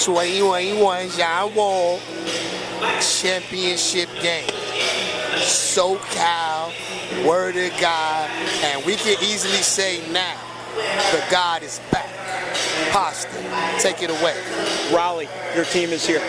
2021 John Wall championship game. SoCal, word of God, and we can easily say now, the God is back. Pasta, take it away. Raleigh, your team is here.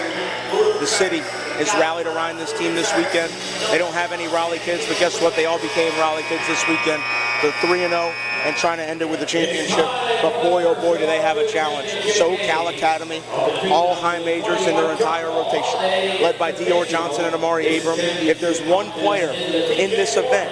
The city is rallied around this team this weekend. They don't have any Raleigh kids, but guess what? They all became Raleigh kids this weekend. They're 3-0 and trying to end it with a championship. But boy, oh boy, do they have a challenge. SoCal Academy, all high majors in their entire rotation, led by Dior Johnson and Amari Abram. If there's one player in this event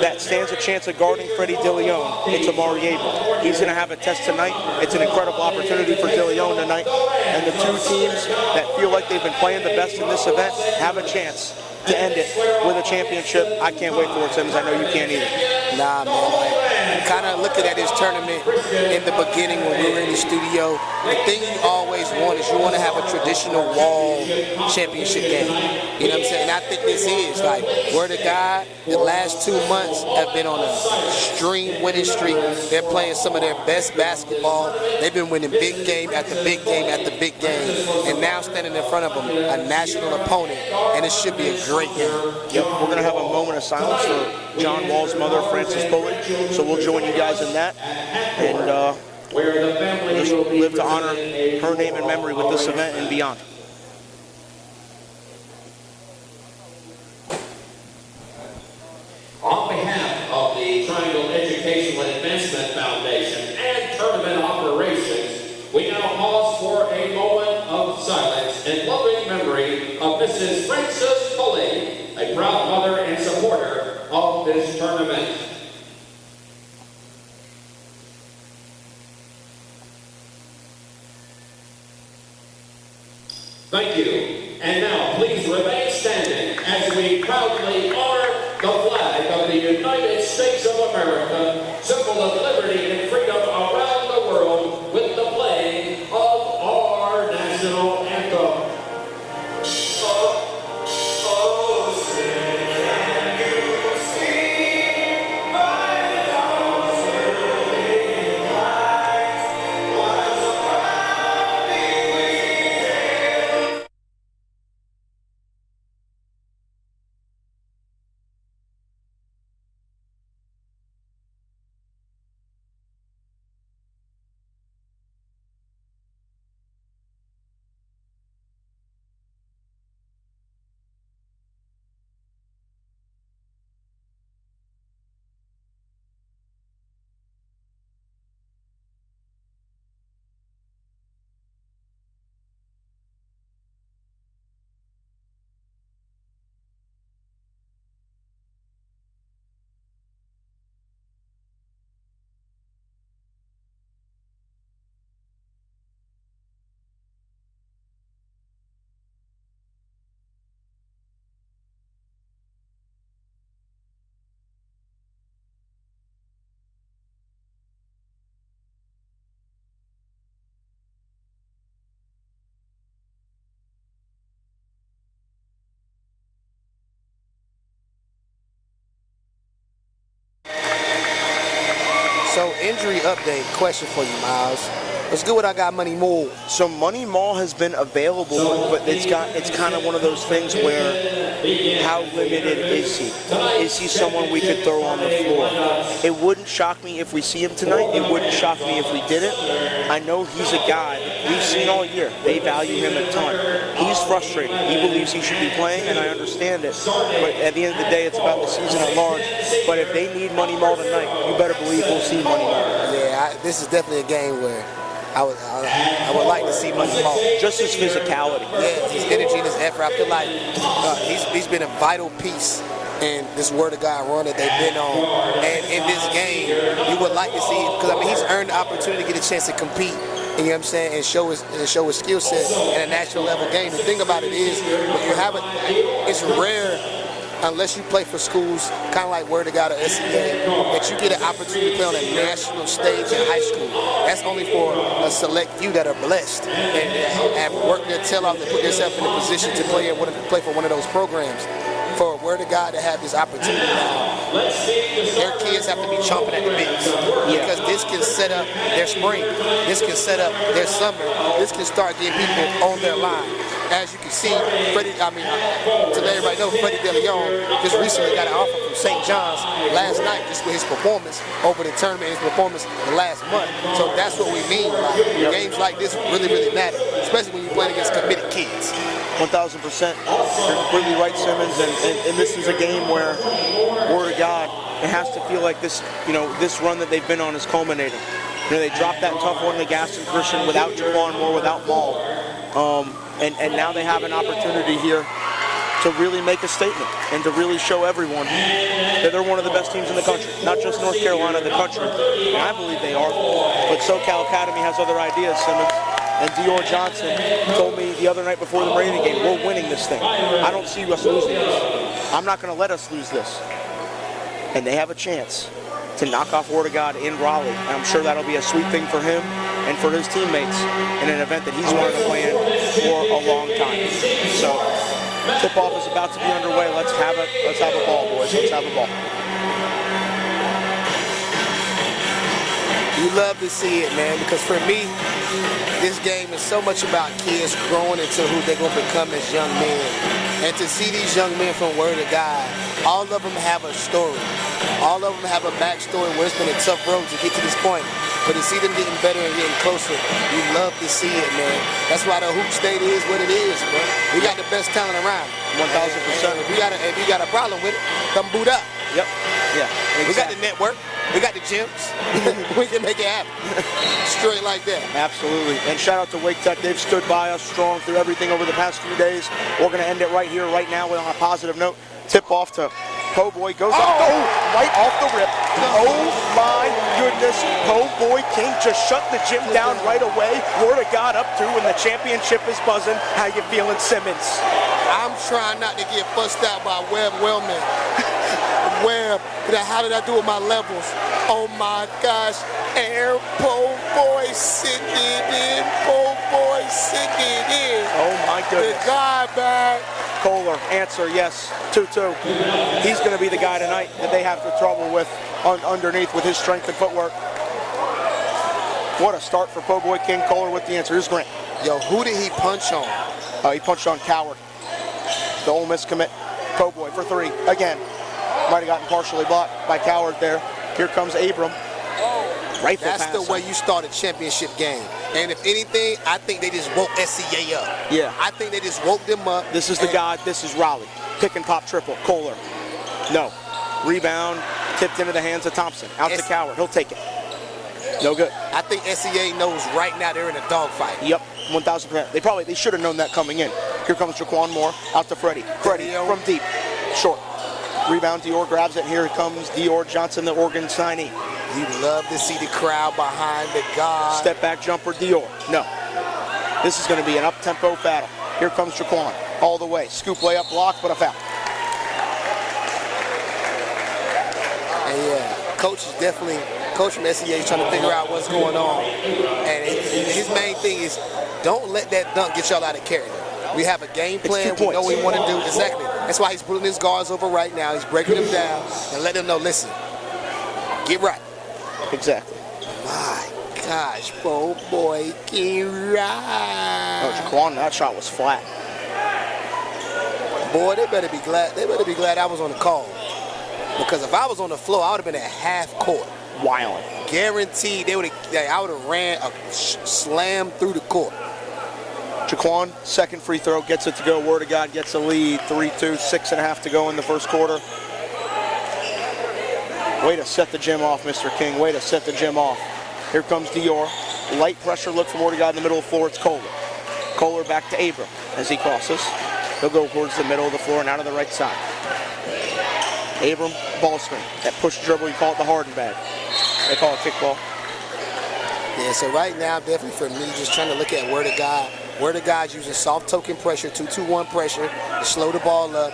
that stands a chance of guarding Freddie Dillione, it's Amari Abram. He's going to have a test tonight. It's an incredible opportunity for Dillione tonight. And the two teams that feel like they've been playing the best in this event have a chance to end it with a championship. I can't wait for it, Simmons. I know you can't either. Nah, man. Like, kind of looking at this tournament in the beginning when we were in the studio, the thing you always want is you want to have a traditional wall championship game. You know what I'm saying? And I think this is, like, word of God, the last 2 months have been on a extreme winning streak. They're playing some of their best basketball. They've been winning big game after big game after big game. And now standing in front of them, a national opponent, and it should be a great game. Yep, we're going to have a moment of silence for John Wall's mother, Frances Pulley. So we'll join you guys in that. And just live to honor her name and memory with this event and beyond. On behalf of the Triangle Educational Advancement Foundation and Tournament Operations, we now pause for a moment of silence in loving memory of Mrs. Frances Pulley, a proud mother and supporter of this tournament. Thank you. And now, please remain standing as we proudly honor the flag of the United States of America, symbol of liberty and freedom around the world, with the playing of our national anthem. So injury update, question for you, Miles. What's good with I Got Money Mall? So Money Mall has been available, but it's kind of one of those things where how limited is he? Is he someone we could throw on the floor? It wouldn't shock me if we see him tonight. It wouldn't shock me if we didn't. I know he's a guy we've seen all year. They value him a ton. He's frustrated. He believes he should be playing, and I understand it. But at the end of the day, it's about the season at large. But if they need Money Mall tonight, you better believe we'll see Money Mall. Yeah, this is definitely a game where I would like to see Money Mall. Just his physicality. Yeah, his energy and his effort. I feel like he's been a vital piece in this word of God run that they've been on. And in this game, you would like to see him, because I mean he's earned the opportunity to get a chance to compete. You know what I'm saying, and show his skill set in a national level game. The thing about it is, when you have it's rare, unless you play for schools kind of like Word of God or SEA, that you get an opportunity to play on a national stage in high school. That's only for a select few that are blessed and have worked their tail off to put themselves in a position to play for one of those programs. For Word of God to have this opportunity now, their kids have to be chomping at the bits. because this can set up their spring. This can set up their summer. This can start getting people on their line. As you can see, Freddie, to let everybody know, Freddie Dillione just recently got an offer from St. John's last night just with his performance over the tournament, his performance the last month. So that's what we mean. Games like this really, really matter, especially when you're playing against committed kids. 1,000%. You're completely right, Simmons. And this is a game where, word of God, it has to feel like this, this run that they've been on is culminating. They dropped that tough one to Gaston Christian without Jaquan Moore, without Maul. And now they have an opportunity here to really make a statement and to really show everyone that they're one of the best teams in the country. Not just North Carolina, the country. And I believe they are. But SoCal Academy has other ideas, Simmons. And Dior Johnson told me the other night before the Marine game, we're winning this thing. I don't see us losing this. I'm not going to let us lose this. And they have a chance to knock off Word of God in Raleigh. And I'm sure that'll be a sweet thing for him and for his teammates in an event that he's wanted to play in for a long time. So tip-off is about to be underway. Let's have a ball, boys. Let's have a ball. You love to see it, man, because for me, this game is so much about kids growing into who they're going to become as young men. And to see these young men from Word of God, all of them have a story. All of them have a backstory where it's been a tough road to get to this point. But to see them getting better and getting closer, you love to see it, man. That's why the hoop state is what it is, man. We got the best talent around. 1,000%. If you got a problem with it, come boot up. Yep. Yeah. Exactly. We got the network. We got the gyms. We can make it happen. Straight like that. Absolutely. And shout out to Wake Tech. They've stood by us strong through everything over the past few days. We're going to end it right here, right now, on a positive note. Tip off to Po Boy. Goes up. Oh, right off the rip. Oh, my goodness. Po Boy King just shut the gym down right away. Word of God up through, and the championship is buzzing. How you feeling, Simmons? I'm trying not to get fussed out by Webb Wellman. Webb, how did I do with my levels? Oh my gosh, Air Po Boy sitting in, Po Boy sitting in. Oh my goodness. The guy back. Kohler, answer, yes, 2-2. He's going to be the guy tonight that they have the trouble with underneath with his strength and footwork. What a start for Po Boy King. Kohler with the answer. Here's Grant. Yo, who did he punch on? He punched on Coward. The Ole Miss commit. Po Boy for three. Again. Might have gotten partially blocked by Coward there. Here comes Abram. Rifle That's pass. the way you start a championship game. And if anything, I think they just woke SCA up. Yeah. I think they just woke them up. This is the guy. This is Raleigh. Pick and pop triple. Kohler. No. Rebound. Tipped into the hands of Thompson. Out to Coward. He'll take it. No good. I think SCA knows right now they're in a dogfight. Yep. 1,000%. They should have known that coming in. Here comes Jaquan Moore. Out to Freddie. Freddie from deep. Short. Rebound, Dior grabs it. Here comes Dior Johnson, the Oregon signee. You love to see the crowd behind the guard. Step back jumper, Dior. No. This is going to be an up-tempo battle. Here comes Jaquan. All the way. Scoop layup blocked, but a foul. And yeah, coach from SEA is trying to figure out what's going on. And his main thing is don't let that dunk get y'all out of character. We have a game plan. We know what we want to do. Exactly. That's why he's putting his guards over right now. He's breaking them down and letting them know, listen, get right. Exactly. My gosh, Po Boy, get right. Oh, Jaquan, that shot was flat. Boy, they better be glad. They better be glad I was on the call. Because if I was on the floor, I would have been at half court. Wilding. Guaranteed, I would have ran a slam through the court. Jaquan, second free throw, gets it to go. Word of God gets a lead. 3-2, 6.5 to go in the first quarter. Way to set the gym off, Mr. King. Way to set the gym off. Here comes Dior. Light pressure look from Word of God in the middle of the floor. It's Kohler. Kohler back to Abram as he crosses. He'll go towards the middle of the floor and out of the right side. Abram, ball screen. That push dribble, you call it the Harden bag. They call it kickball. Yeah, so right now, definitely for me, just trying to look at Word of God. Word of God's using soft token pressure, 2-2-1 pressure to slow the ball up.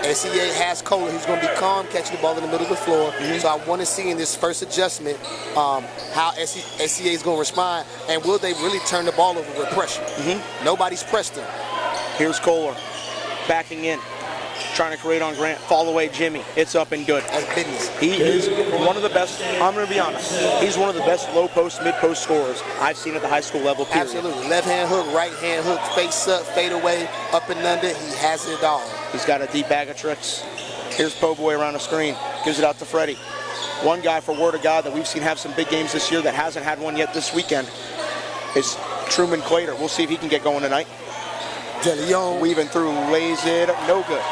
SEA has Kohler, who's going to be calm, catching the ball in the middle of the floor. So I want to see in this first adjustment how SEA is going to respond, and will they really turn the ball over with pressure? Nobody's pressed them. Here's Kohler backing in. trying to create on Grant. Fall away, Jimmy. It's up and good. That's business. He is one of the best, I'm going to be honest, he's one of the best low post, mid post scorers I've seen at the high school level, period. Absolutely. Left hand hook, right hand hook, face up, fade away, up and under. He has it all. He's got a deep bag of tricks. Here's Po Boy around the screen. Gives it out to Freddie. One guy, for word of God, that we've seen have some big games this year that hasn't had one yet this weekend is Truman Clater. We'll see if he can get going tonight. Dillione. Weaving through, lays it up, no good.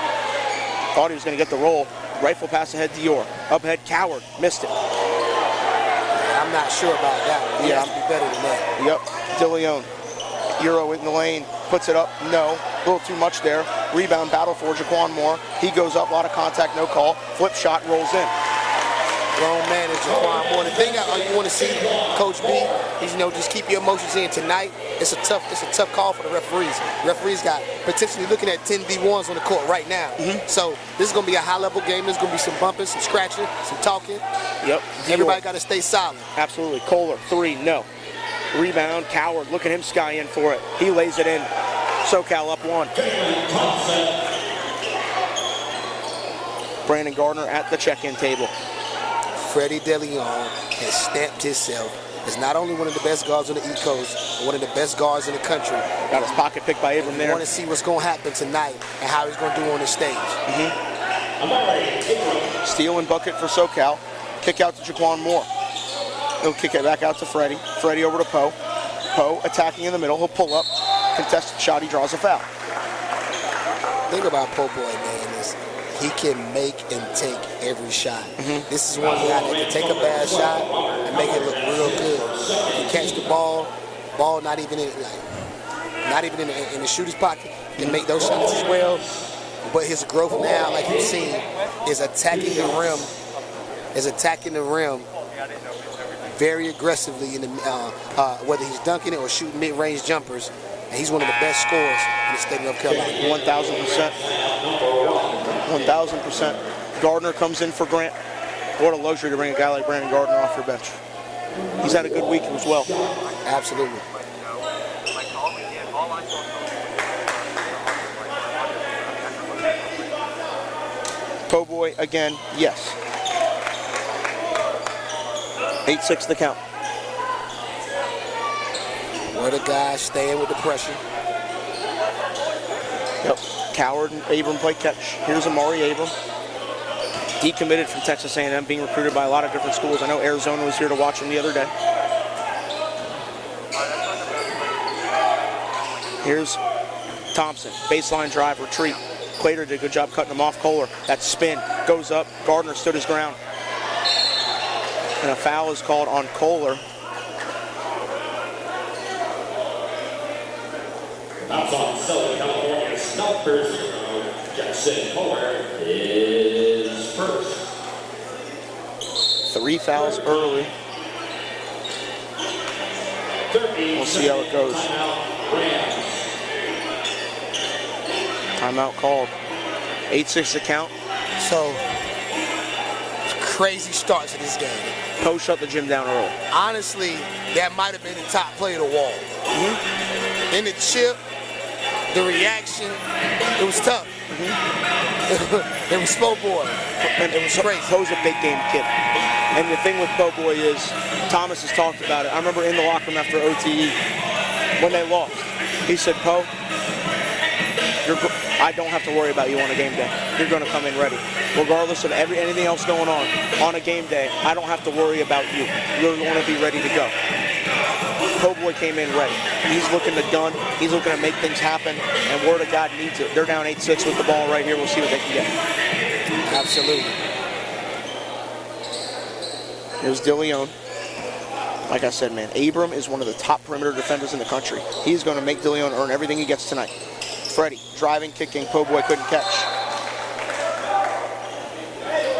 Thought he was going to get the roll. Rifle pass ahead, Dior. Up ahead, Coward. Missed it. I'm not sure about that one. He has to be better than that. Yep. Dillione. Euro in the lane. Puts it up. No. A little too much there. Rebound battle for Jaquan Moore. He goes up. A lot of contact. No call. Flip shot. Rolls in. Grown man is Jaquan Moore. The thing you want to see, Coach B, is just keep your emotions in tonight. It's a tough call for the referees. Referees got potentially looking at 10 V1s on the court right now. So this is going to be a high-level game. There's going to be some bumping, some scratching, some talking. Yep. Everybody got to stay solid. Absolutely. Kohler, 3, no. Rebound, Coward. Look at him sky in for it. He lays it in. SoCal up 1. Brandon Gardner at the check-in table. Freddie Dillione has stamped himself as not only one of the best guards on the East Coast, but one of the best guards in the country. Got his pocket picked by Abram there. I want to see what's going to happen tonight and how he's going to do on the stage. Steal and bucket for SoCal. Kick out to Jaquan Moore. He'll kick it back out to Freddie. Freddie over to Po. Po attacking in the middle. He'll pull up. Contested shot. He draws a foul. The thing about Po Boy, man, is he can make and take every shot. This is one guy that can take a bad shot and make it look real good. He can catch the ball not even in the shooter's pocket. He can make those shots as well. But his growth now, like you've seen, is attacking the rim very aggressively in the whether he's dunking it or shooting mid-range jumpers. And he's one of the best scorers in the state of North Carolina. 1,000%. 1,000%. Gardner comes in for Grant. What a luxury to bring a guy like Brandon Gardner off your bench. He's had a good week as well. Absolutely. Po Boy again, yes. 8-6 the count. Where the guys staying with the pressure. Yep. Coward and Abram play catch. Here's Amari Abram. Decommitted from Texas A&M, being recruited by a lot of different schools. I know Arizona was here to watch him the other day. Here's Thompson. Baseline drive, retreat. Clater did a good job cutting him off. Kohler, that spin, goes up. Gardner stood his ground. And a foul is called on Kohler. That's on Southern California Snuffers. Jackson Kohler is first. 3 fouls early. We'll see how it goes. Timeout called. 8-6 the count. So, crazy start to this game. Po shut the gym down early. Honestly, that might have been the top play of the wall. In the chip, the reaction, it was tough. It was slow boy. It was crazy. Po's a big game kid. And the thing with Po Boy is, Thomas has talked about it. I remember in the locker room after OTE, when they lost, he said, Po, I don't have to worry about you on a game day. You're going to come in ready. Regardless of anything else going on a game day, I don't have to worry about you. You're going to be ready to go. Po Boy came in ready. He's looking to gun. He's looking to make things happen. And word of God needs it. They're down 8-6 with the ball right here. We'll see what they can get. Absolutely. Here's Dillione. Like I said, man, Abram is one of the top perimeter defenders in the country. He's going to make Dillione earn everything he gets tonight. Freddie, driving, kicking. Po Boy couldn't catch.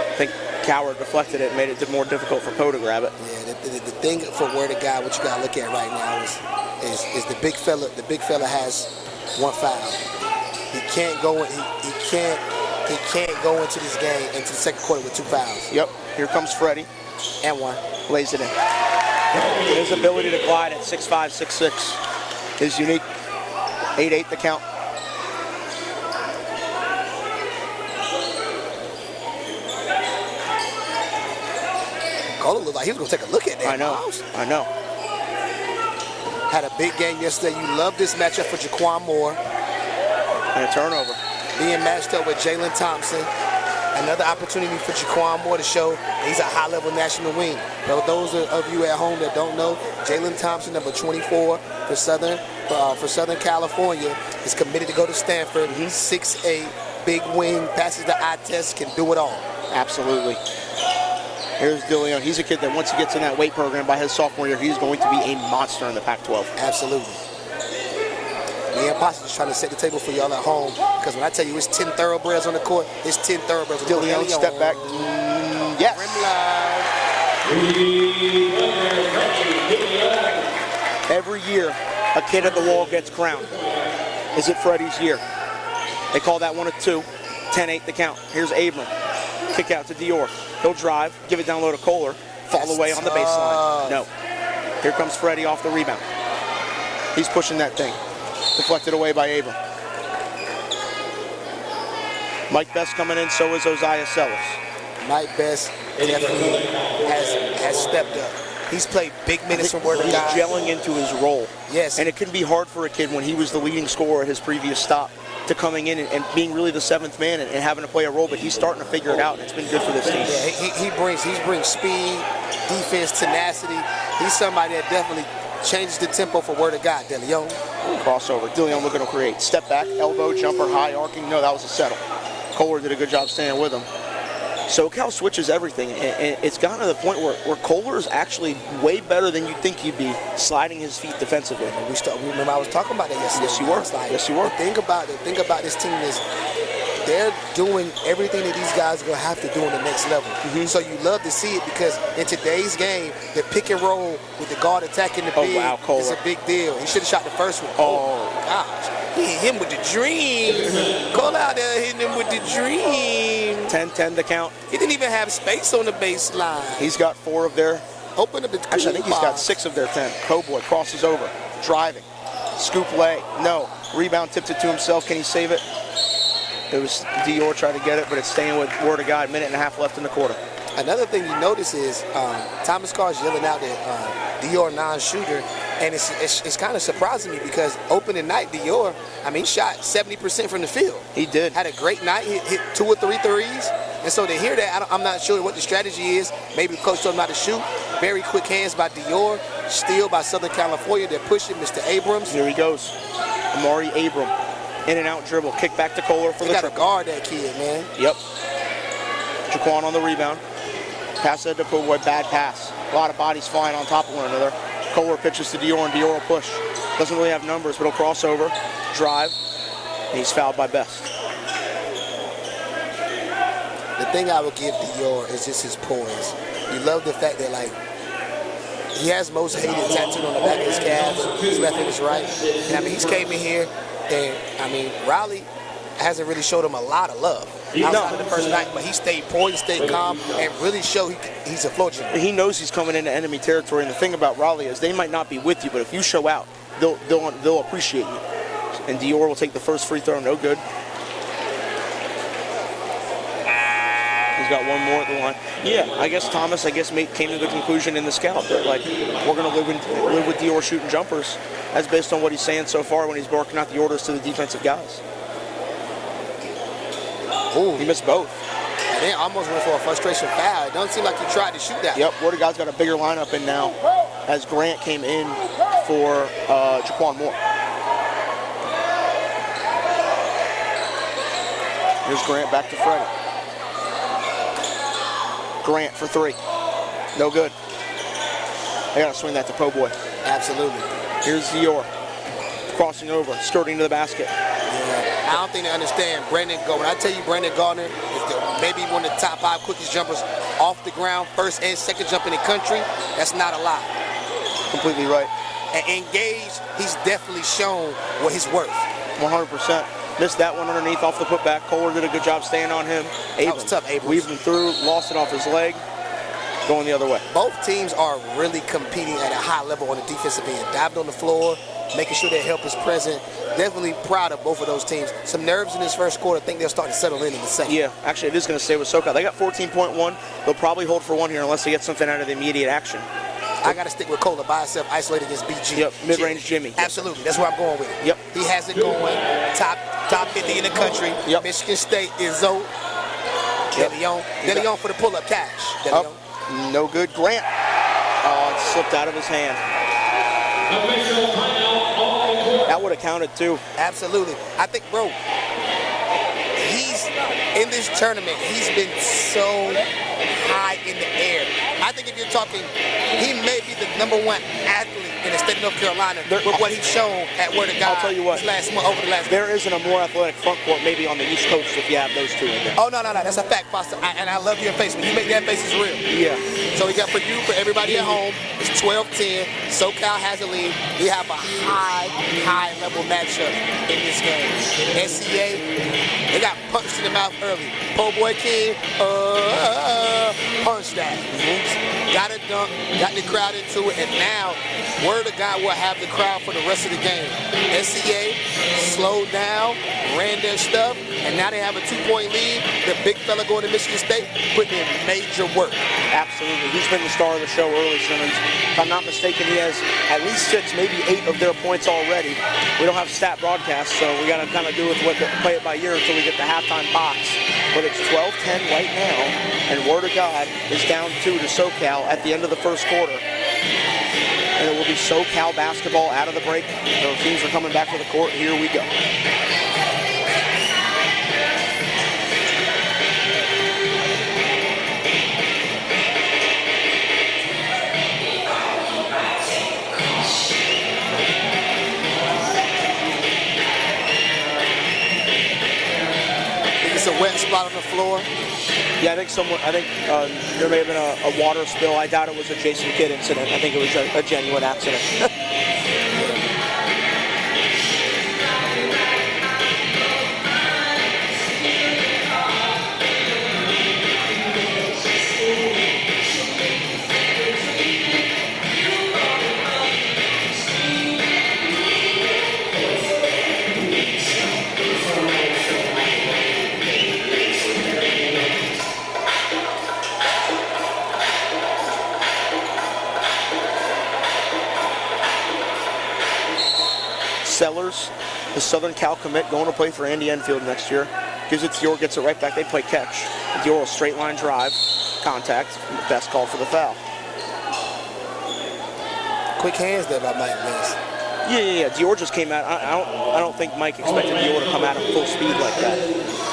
I think Coward deflected it and made it more difficult for Po to grab it. Yeah, the thing for word of God, what you got to look at right now is the big fella. The big fella has 1 foul. He can't go. He can't go into this game into the second quarter with 2 fouls. Yep. Here comes Freddie. And 1. Lays it in. His ability to glide at 6'5", 6'6" is unique. 8-8 the count. Kohler looked like he was going to take a look at that. I know. Miles. I know. Had a big game yesterday. You love this matchup for Jaquan Moore. And a turnover. Being matched up with Jalen Thompson. Another opportunity for Jaquan Moore to show he's a high-level national wing. Now, those of you at home that don't know, Jalen Thompson, number 24 for Southern California, is committed to go to Stanford. He's 6'8", big wing, passes the eye test, can do it all. Absolutely. Here's Dillione. He's a kid that once he gets in that weight program by his sophomore year, he's going to be a monster in the Pac-12. Absolutely. Me and Posse just trying to set the table for y'all at home, because when I tell you it's 10 thoroughbreds on the court, it's 10 thoroughbreds on the court. Dillione, step back. Yes. Every year, a kid at the wall gets crowned. Is it Freddie's year? They call that one a 2. 10-8 the count. Here's Abram. Kick out to Dior. He'll drive, give it down low to Kohler, fall away on the baseline. No. Here comes Freddie off the rebound. He's pushing that thing. Deflected away by Abram. Mike Best coming in, so is Osiah Sellis. Mike Best definitely has stepped up. He's played big minutes from word of God. He's gelling into his role. Yes. And it can be hard for a kid when he was the leading scorer at his previous stop to coming in and being really the seventh man and having to play a role, but he's starting to figure it out, and it's been good for this team. Yeah, he brings speed, defense, tenacity. He's somebody that definitely changes the tempo for word of God. Dillione. Crossover. Dillione looking to create. Step back, elbow, jumper, high arcing. No, that was a settle. Kohler did a good job staying with him. SoCal switches everything, and it's gotten to the point where Kohler is actually way better than you think he'd be, sliding his feet defensively. Remember I was talking about that yesterday. Yes, you were. Yes, you were. The thing about this team is they're doing everything that these guys are going to have to do on the next level. So you love to see it, because in today's game, the pick and roll with the guard attacking the big is a big deal. He should have shot the first one. Oh gosh. He hit him with the dream. Cole out there hitting him with the dream. 10-10 the count. He didn't even have space on the baseline. He's got 4 of their... Open up the Actually, I think he's got 6 of their 10. Cowboy crosses over. Driving. Scoop lay. No. Rebound, tipped it to himself. Can he save it? It was Dior trying to get it, but it's staying with word of God. 1.5 left in the quarter. Another thing you notice is Thomas Carr's yelling out that Dior non-shooter, and it's kind of surprising me, because opening night Dior, I mean, he shot 70% from the field. He did. Had a great night. Hit 2 or 3 threes, and so to hear that, I'm not sure what the strategy is. Maybe coach told him not to shoot. Very quick hands by Dior. Steal by Southern California. They're pushing Mr. Abrams. Here he goes. Amari Abram. In and out dribble. Kick back to Kohler for the triple. Got to guard that kid, man. Yep. Jaquan on the rebound. Pass that to Poboy. Bad pass. A lot of bodies flying on top of one another. Kohler pitches to Dior, and Dior will push. Doesn't really have numbers, but he'll cross over, drive, and he's fouled by Best. The thing I would give Dior is just his poise. You love the fact that, like, he has most hated tattooed on the back of his calves, his left and his right. And I mean, he's came in here, and I mean, Riley hasn't really showed him a lot of love outside of the first night, but he stayed poised, stayed calm, and really showed he's a floor general. He knows he's coming into enemy territory, and the thing about Raleigh is they might not be with you, but if you show out, they'll appreciate you. And Dior will take the first free throw, no good. He's got one more at the line. Yeah, I guess Thomas, came to the conclusion in the scout that, like, we're going to live with Dior shooting jumpers. That's based on what he's saying so far when he's barking out the orders to the defensive guys. Ooh. He missed both. And then almost went for a frustration foul. It doesn't seem like he tried to shoot that. Yep, Word of God's got a bigger lineup in now as Grant came in for Jaquan Moore. Here's Grant back to Freddie. Grant for 3. No good. They got to swing that to Poboy. Absolutely. Here's Dior. Crossing over, skirting to the basket. Yeah. I don't think they understand Brandon Gardner. When I tell you Brandon Gardner is maybe one of the top 5 quickest jumpers off the ground, first and second jump in the country, that's not a lot. Completely right. And engaged, he's definitely shown what he's worth. 100%. Missed that one underneath off the putback. Kohler did a good job staying on him. That was tough, Abrams. Weaved him through, lost it off his leg. going the other way. Both teams are really competing at a high level on the defensive end. Diving on the floor, making sure their help is present. Definitely proud of both of those teams. Some nerves in this first quarter. I think they'll start to settle in the second. Yeah, actually, it is going to stay with SoCal. They got 14.1. They'll probably hold for one here unless they get something out of the immediate action. I got to stick with Cola by himself, isolated against BG. Yep, mid-range Jimmy. Absolutely. That's where I'm going with it. Yep. He has it going. Top 50 in the country. Yep. Michigan State is Zoe. Dillione. Dillione for the pull-up cash. Up. No good. Grant. Oh, it slipped out of his hand. That would have counted too. Absolutely. I think, bro, he's in this tournament, he's been so high in the air. I think if you're talking, he may be the #1 athlete in the state of North Carolina with what he's shown at Word of God. I'll tell you what. Over the last there isn't a more athletic front court maybe on the East Coast if you have those two in there. Oh, no. That's a fact, Foster. And I love your face. When you make that face, it's real. Yeah. So we got for you, for everybody at home, it's 12-10. SoCal has a lead. We have a high-level matchup in this game. SCA, they got punched in the mouth early. Po' Boy King, punched that. Got it dunk, got the crowd into it, and now Word of God will have the crowd for the rest of the game. SCA slowed down, ran their stuff, and now they have a 2-point lead. The big fella going to Michigan State putting in major work. Absolutely. He's been the star of the show early, Simmons. If I'm not mistaken, he has at least 6, maybe 8 of their points already. We don't have stat broadcasts, so we got to kind of do play it by ear until we get the halftime box. But it's 12-10 right now, and Word of God is down 2 to SoCal at the end of the first quarter. And it will be SoCal basketball out of the break. The teams are coming back to the court. Here we go. It's a wet spot on the floor. Yeah, I think there may have been a water spill. I doubt it was a Jason Kidd incident. I think it was a genuine accident. Sellers, the Southern Cal commit, going to play for Andy Enfield next year. Gives it to Dior, gets it right back. They play catch. Dior will straight line drive, contact, best call for the foul. Quick hands there by Mike Vince. Yeah. Dior just came out. I don't think Mike expected Dior to come out at full speed like that,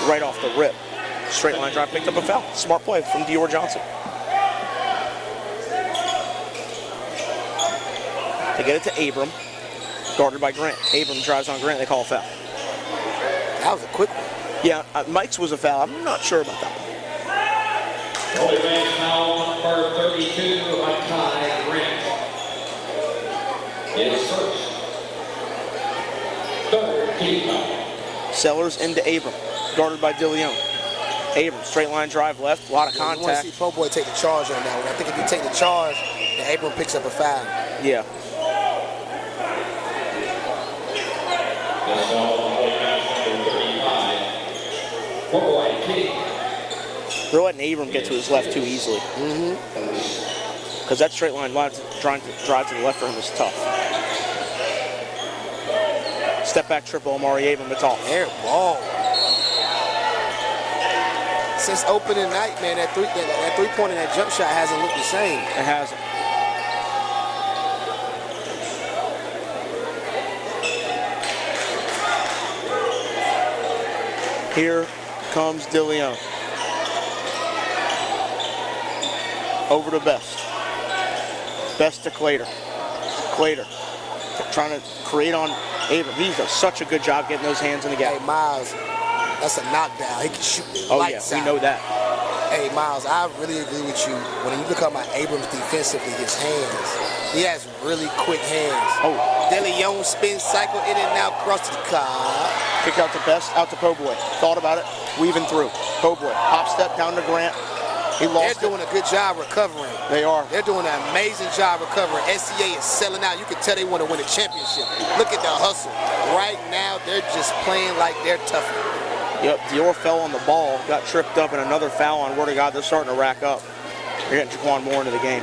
right off the rip. Straight line drive, picked up a foul. Smart play from Dior Johnson. They get it to Abram. Guarded by Grant. Abram drives on Grant. They call a foul. That was a quick one. Yeah, Mike's was a foul. I'm not sure about that one. Holy man foul number 32 by Ty Grant. It is first. Third team foul. Sellers into Abram. Guarded by Dillione. Abram, straight line drive left. A lot of You want to contact. see Po' Boy take the charge on that one. I think if you take the charge, then Abram picks up a foul. Yeah. This foul on holy man number 35. Po' Boy King. They're letting Abram get to his left too easily. Because that straight line trying to drive to the left for him is tough. Step back triple, Amari Abram, it's off. Air ball. Since opening night, man, that three-point and that jump shot hasn't looked the same. It hasn't. Here comes Dillione. Over to Best. Best to Clater. Clater trying to create on Abram. He does such a good job getting those hands in the gap. Hey, Miles, that's a knockdown. He can shoot the Oh, yeah, lights we out. know that. Hey, Miles, I really agree with you. When you look at my Abrams defensively, his hands, he has really quick hands. Oh. Dillione spin cycle in and out, cross to the car. Kick out to Best, out to Po' Boy. Thought about it, weaving through. Po' Boy, hop step down to Grant. They're doing a good job recovering. They are. They're doing an amazing job recovering. SCA is selling out. You can tell they want to win a championship. Look at the hustle. Right now, they're just playing like they're tougher. Yep, Dior fell on the ball, got tripped up, and another foul on Word of God. They're starting to rack up. They're getting Jaquan Moore into the game.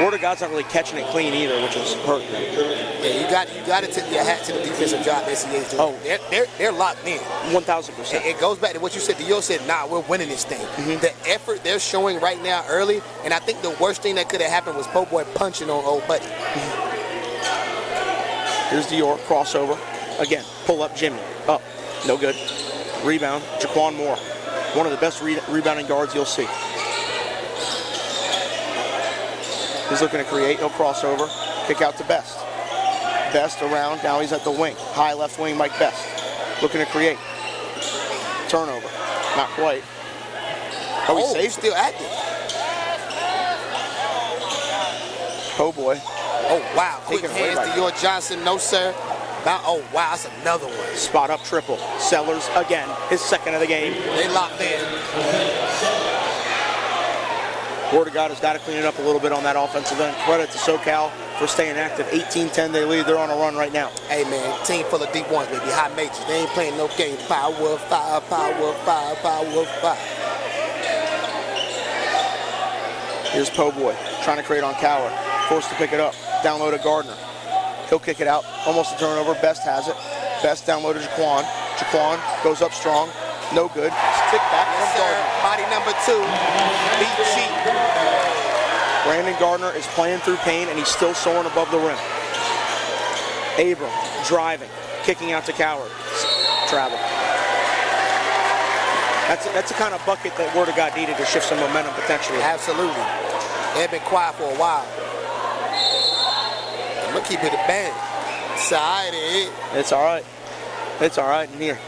Word of God's not really catching it clean either, which is hurting them. Yeah, you got to tip your hat to the defensive job SCA's doing. Oh. They're locked in. 1,000%. It goes back to what you said. Dior said, nah, we're winning this thing. The effort they're showing right now early, and I think the worst thing that could have happened was Po' Boy punching on old buddy. Here's Dior, crossover. Again, pull up Jimmy. Up. No good. Rebound, Jaquan Moore. One of the best rebounding guards you'll see. He's looking to create, he'll cross over, kick out to Best. Best around, now he's at the wing. High left wing, Mike Best. Looking to create. Turnover, not quite. Oh, he saves, still active. Po' Boy. Oh, wow, quick Taking away hands, by Dior Johnson, no sir. Oh, wow, that's another one. Spot up triple. Sellers again, his second of the game. They locked in. Word of God has got to clean it up a little bit on that offensive end. Credit to SoCal for staying active. 18-10 they lead. They're on a run right now. Hey, man, team full of deep ones, baby. High majors. They ain't playing no game. Power 5, Power 5, Power 5. Here's Po' Boy trying to create on Coward. Forced to pick it up. Down low to Gardner. He'll kick it out. Almost a turnover. Best has it. Best down low to Jaquan. Jaquan goes up strong. No good. Stick back from Gardner. Body number 2. Beat cheap. Brandon Gardner is playing through pain, and he's still soaring above the rim. Abram driving, kicking out to Coward. Travel. That's the kind of bucket that Word of God needed to shift some momentum potentially. Absolutely. They've been quiet for a while. I'm going to keep it a bang. Side it. It's all right. It's all right in here.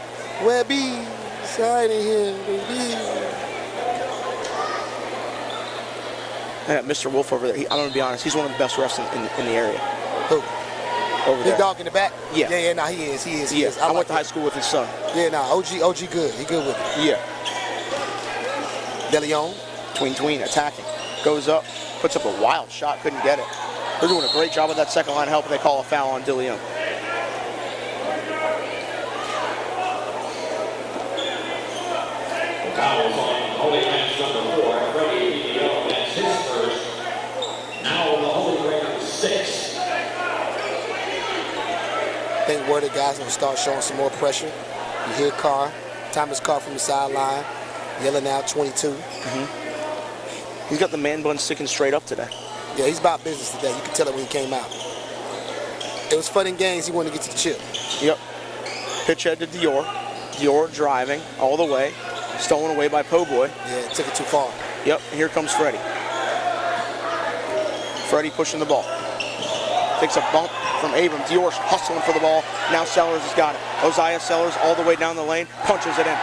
Webby. Side in here, baby. I got Mr. Wolf over there. I'm going to be honest. He's one of the best refs in the area. Who? Over there. Big dog in the back? Yeah. Yeah, nah, he is. I went to high school with his son. Yeah, nah, OG good. He good with it. Yeah. Dillione. Tween, attacking. Goes up, puts up a wild shot, couldn't get it. They're doing a great job with that second line help, and they call a foul on Dillione. Fouls on Holy Match number 4, Freddie. That's his first. Now the Holy Record 6. I think Word of God's going to start showing some more pressure. You hear Carr, Thomas Carr from the sideline, yelling out 22. He's got the man bun sticking straight up today. Yeah, he's about business today. You can tell it when he came out. It was fun in games. He wanted to get to the chip. Yep. Pitch head to Dior. Dior driving all the way. Stolen away by Po' Boy. Yeah, took it too far. Yep, and here comes Freddie. Freddie pushing the ball. Takes a bump from Abram. Dior's hustling for the ball. Now Sellers has got it. Oziah Sellers all the way down the lane. Punches it in.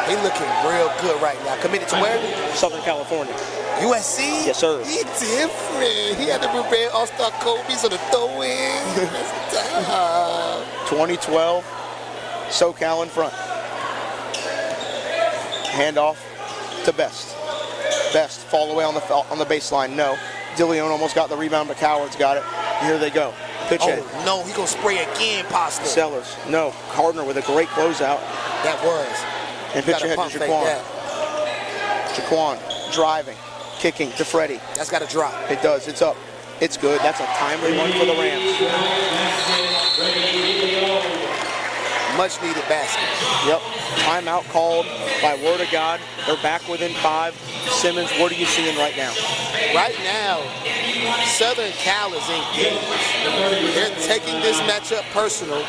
He looking real good right now. Committed to where? Southern California. USC? Yes, sir. He different. He had to prepare All-Star Kobe's on the throw-in. 2012, SoCal in front. Handoff to Best. Best fall away on the baseline. No. Dillione almost got the rebound, but Coward's got it. Here they go. Pitch head. Oh, no, he going to spray again, Pasta. Sellers. No. Gardner with a great closeout. That was. And pitch ahead to Jaquan. Jaquan driving, kicking to Freddie. That's got to drop. It does. It's up. It's good. That's a timely one for the Rams. Much needed basket. Yep. Timeout called by Word of God. They're back within 5. Simmons, what are you seeing right now? Right now, Southern Cal is engaged. They're taking this matchup personal.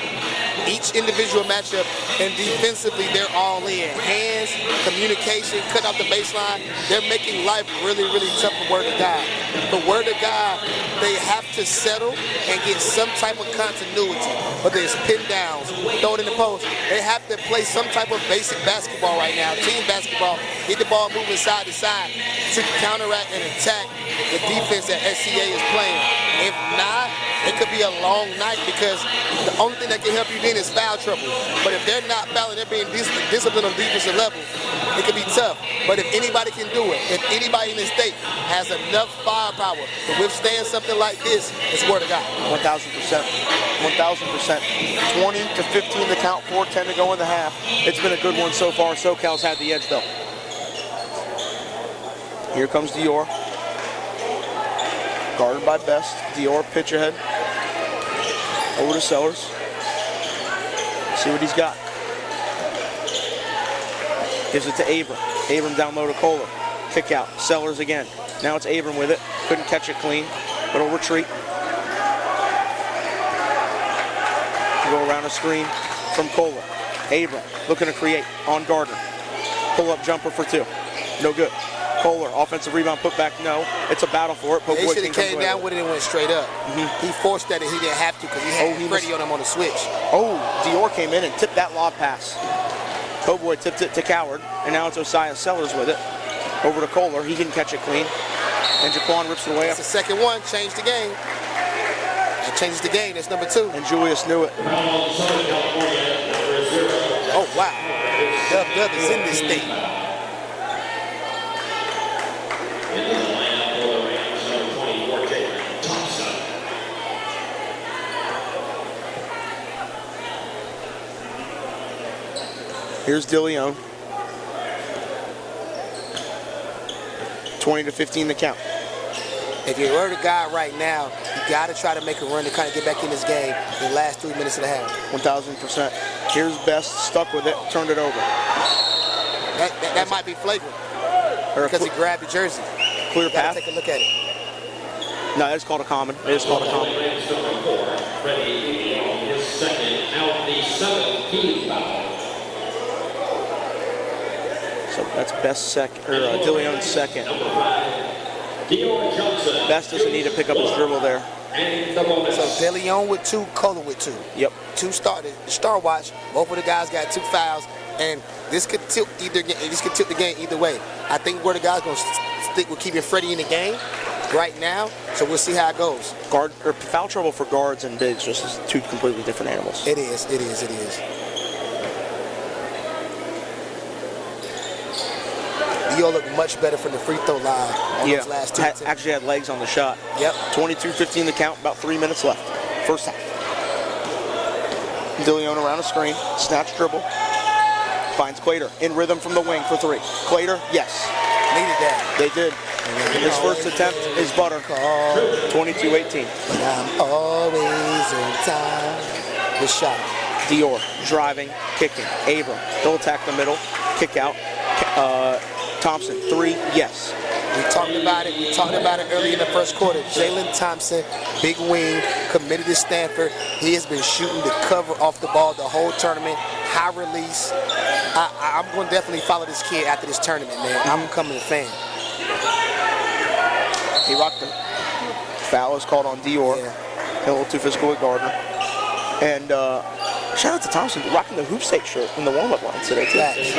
Each individual matchup, and defensively, they're all in. Hands, communication, cut out the baseline. They're making life really, really tough for Word of God. For Word of God, they have to settle and get some type of continuity. Whether it's pin downs, throw it in the post. They have to play some type of basic basketball right now. Team basketball, get the ball moving side to side to counteract and attack the defense that SCA is playing. If not, it could be a long night because the only thing that can help you then is foul trouble. But if they're not fouling, they're being disciplined on defensive level, it could be tough. But if anybody can do it, if anybody in the state has enough firepower to withstand something like this, it's word of God. 1,000%. 1,000%. 20 to 15 to count, 4:10 to go in the half. It's been a good one so far. SoCal's had the edge though. Here comes Dior. Guarded by Best. Dior pitch ahead. Over to Sellers. See what he's got. Gives it to Abram. Abram down low to Kohler. Kick out. Sellers again. Now it's Abram with it. Couldn't catch it clean, but will retreat. Go around a screen from Kohler. Abram looking to create on Gardner. Pull up jumper for two. No good. Kohler, offensive rebound, put back, no. It's a battle for it. He should have came down with it and went straight up. He forced that and he didn't have to because he had Freddie on him on the switch. Oh, Dior came in and tipped that lob pass. Boy tipped it to Coward, and now it's Osiah Sellers with it. Over to Kohler, he didn't catch it clean. And Jaquan rips it away. That's the second one, changed the game. That changes the game, that's number 2. And Julius knew it. Oh, wow. Dub is in this thing. Here's Dillione. 20 to 15 to count. If you're the guy right now, you got to try to make a run to kind of get back in this game in the last 3 minutes and a half. 1,000%. Here's Best, stuck with it, turned it over. That might be flagrant because he grabbed the jersey. Clear path. Take a look at it. No, it's called a common. It is called a common. Freddie, his second out the 17th foul. So that's Best second, or Dillione's second. Best doesn't need to pick up his dribble there. So Dillione with 2, Kohler with 2. Yep. 2 started. Star watch. Both of the guys got 2 fouls, and this could tilt the game either way. I think where the guys gonna stick with keeping Freddie in the game right now. So we'll see how it goes. Foul trouble for guards and bigs just is 2 completely different animals. It is. Dior looked much better from the free throw line on those last 2 attempts. Actually had legs on the shot. Yep. 22-15 to count, about 3 minutes left. First half. Dillione around a screen, snatch dribble. Finds Clater in rhythm from the wing for 3. Clater, yes. Needed that. They did. His first attempt is butter. 22-18. But I'm always on time. The shot. Dior driving, kicking. Abram, he'll attack the middle, kick out. Thompson, 3, yes. We talked about it early in the first quarter. Jalen Thompson, big wing, committed to Stanford. He has been shooting the cover off the ball the whole tournament. High release. I'm going to definitely follow this kid after this tournament, man. I'm becoming a fan. He rocked him. Foul is called on Dior. Yeah. A little too physical with Gardner. And shout out to Thompson rocking the hoop stake shirt in the warm-up line today, too. Facts.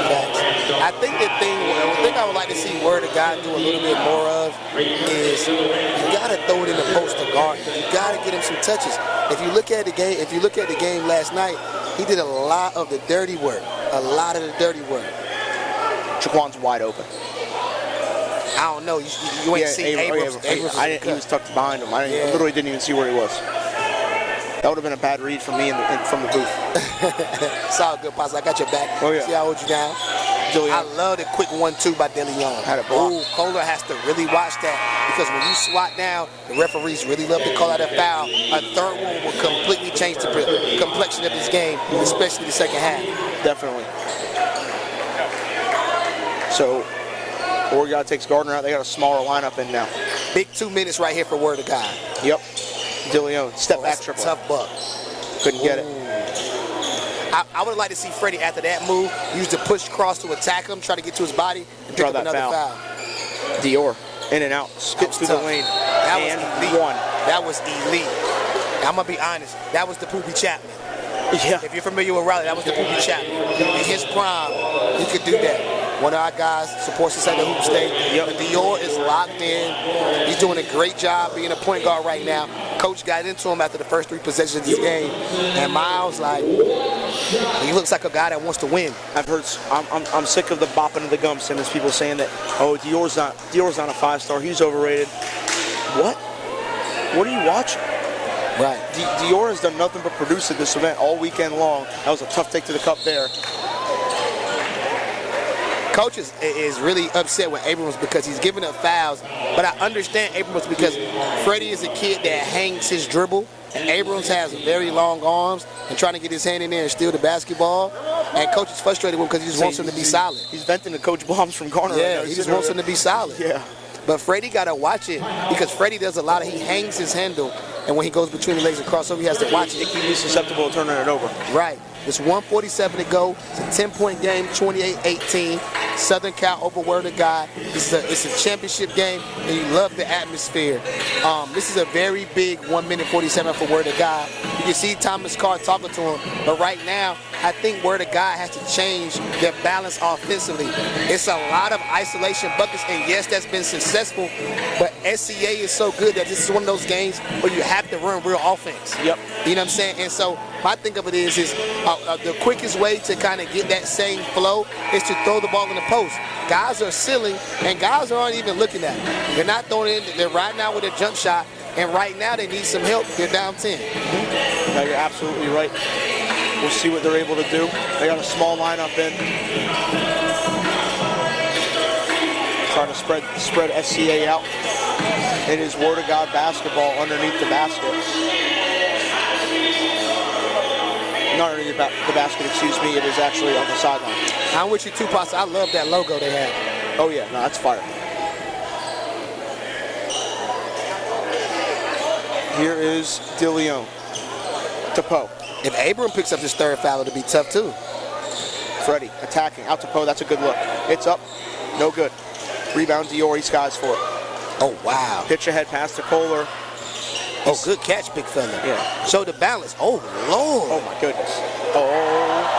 I think the thing I would like to see where the guy do a little bit more of is you got to throw it in the post to guard. You got to get him some touches. If you look at the game last night, he did a lot of the dirty work. Jaquan's wide open. I don't know. You ain't seen Abrams. He was tucked behind him. I literally didn't even see where he was. That would have been a bad read for me from the booth. It's all good, Pops. I got your back. Oh, yeah. See, I hold you down. Dillione. I love the quick 1-2 by Dillione. Had a block. Ooh, Kohler has to really watch that because when you swat down, the referees really love to call out a foul. A third one will completely change the complexion of this game, especially the second half. Definitely. So, Oregon takes Gardner out. They got a smaller lineup in now. Big 2 minutes right here for word of God. Yep. Dillione, step back triple. Tough buck. Couldn't get it. I would like to see Freddie after that move use the push cross to attack him, try to get to his body, and pick up another foul. Dior, in and out, skips through the lane. That was elite. One. That was elite. I'm gonna be honest. That was the Poopy Chapman. Yeah. If you're familiar with Raleigh, that was the Poopy Chapman. In his prime, he could do that. One of our guys supports us at the hoop state. Yep. Dior is locked in. He's doing a great job being a point guard right now. Coach got into him after the first 3 possessions of this game, and Miles, like, he looks like a guy that wants to win. I'm sick of the bopping of the gum sentence, people saying that, oh, Dior's not a 5-star, he's overrated. What? What are you watching? Right. Dior has done nothing but produce at this event all weekend long. That was a tough take to the cup there. Coach is really upset with Abrams because he's giving up fouls, but I understand Abrams because Freddie is a kid that hangs his dribble, and Abrams has very long arms and trying to get his hand in there and steal the basketball, and Coach is frustrated with him because he just wants him to be solid. He's venting to Coach Bombs from Garner. Yeah, right he just wants him to be solid. Yeah. But Freddie got to watch it because Freddie does a lot of, he hangs his handle, and when he goes between the legs and crossover, he has to watch it. He's susceptible to turning it over. Right. There's 1:47 to go. It's a 10-point game, 28-18. Southern Cal over Word of God. It's a championship game, and you love the atmosphere. This is a very big 1 minute 47 for Word of God. You can see Thomas Carr talking to him, but right now, I think Word of God has to change their balance offensively. It's a lot of isolation buckets, and yes, that's been successful, but SCA is so good that this is one of those games where you have to run real offense. Yep. You know what I'm saying? And so my think of it is the quickest way to kind of get that same flow is to throw the ball in the post. Guys are sealing, and guys aren't even looking at it. They're not throwing it in. They're riding out with a jump shot, and right now they need some help. They're down 10. No, you're absolutely right. We'll see what they're able to do. They got a small lineup in. Trying to spread SCA out. It is Word of God basketball underneath the basket. Not underneath the basket, excuse me. It is actually on the sideline. I'm with you too, Pastor. I love that logo they have. Oh, yeah. No, that's fire. Here is Dillione to Poe. If Abram picks up his 3rd foul, it'll be tough too. Freddie attacking out to Poe. That's a good look. It's up. No good. Rebound Dior. He skies for it. Oh, wow. Pitch ahead pass to Kohler. Oh, good catch, big fella. Yeah. Show the balance. Oh, Lord. Oh, my goodness. Oh,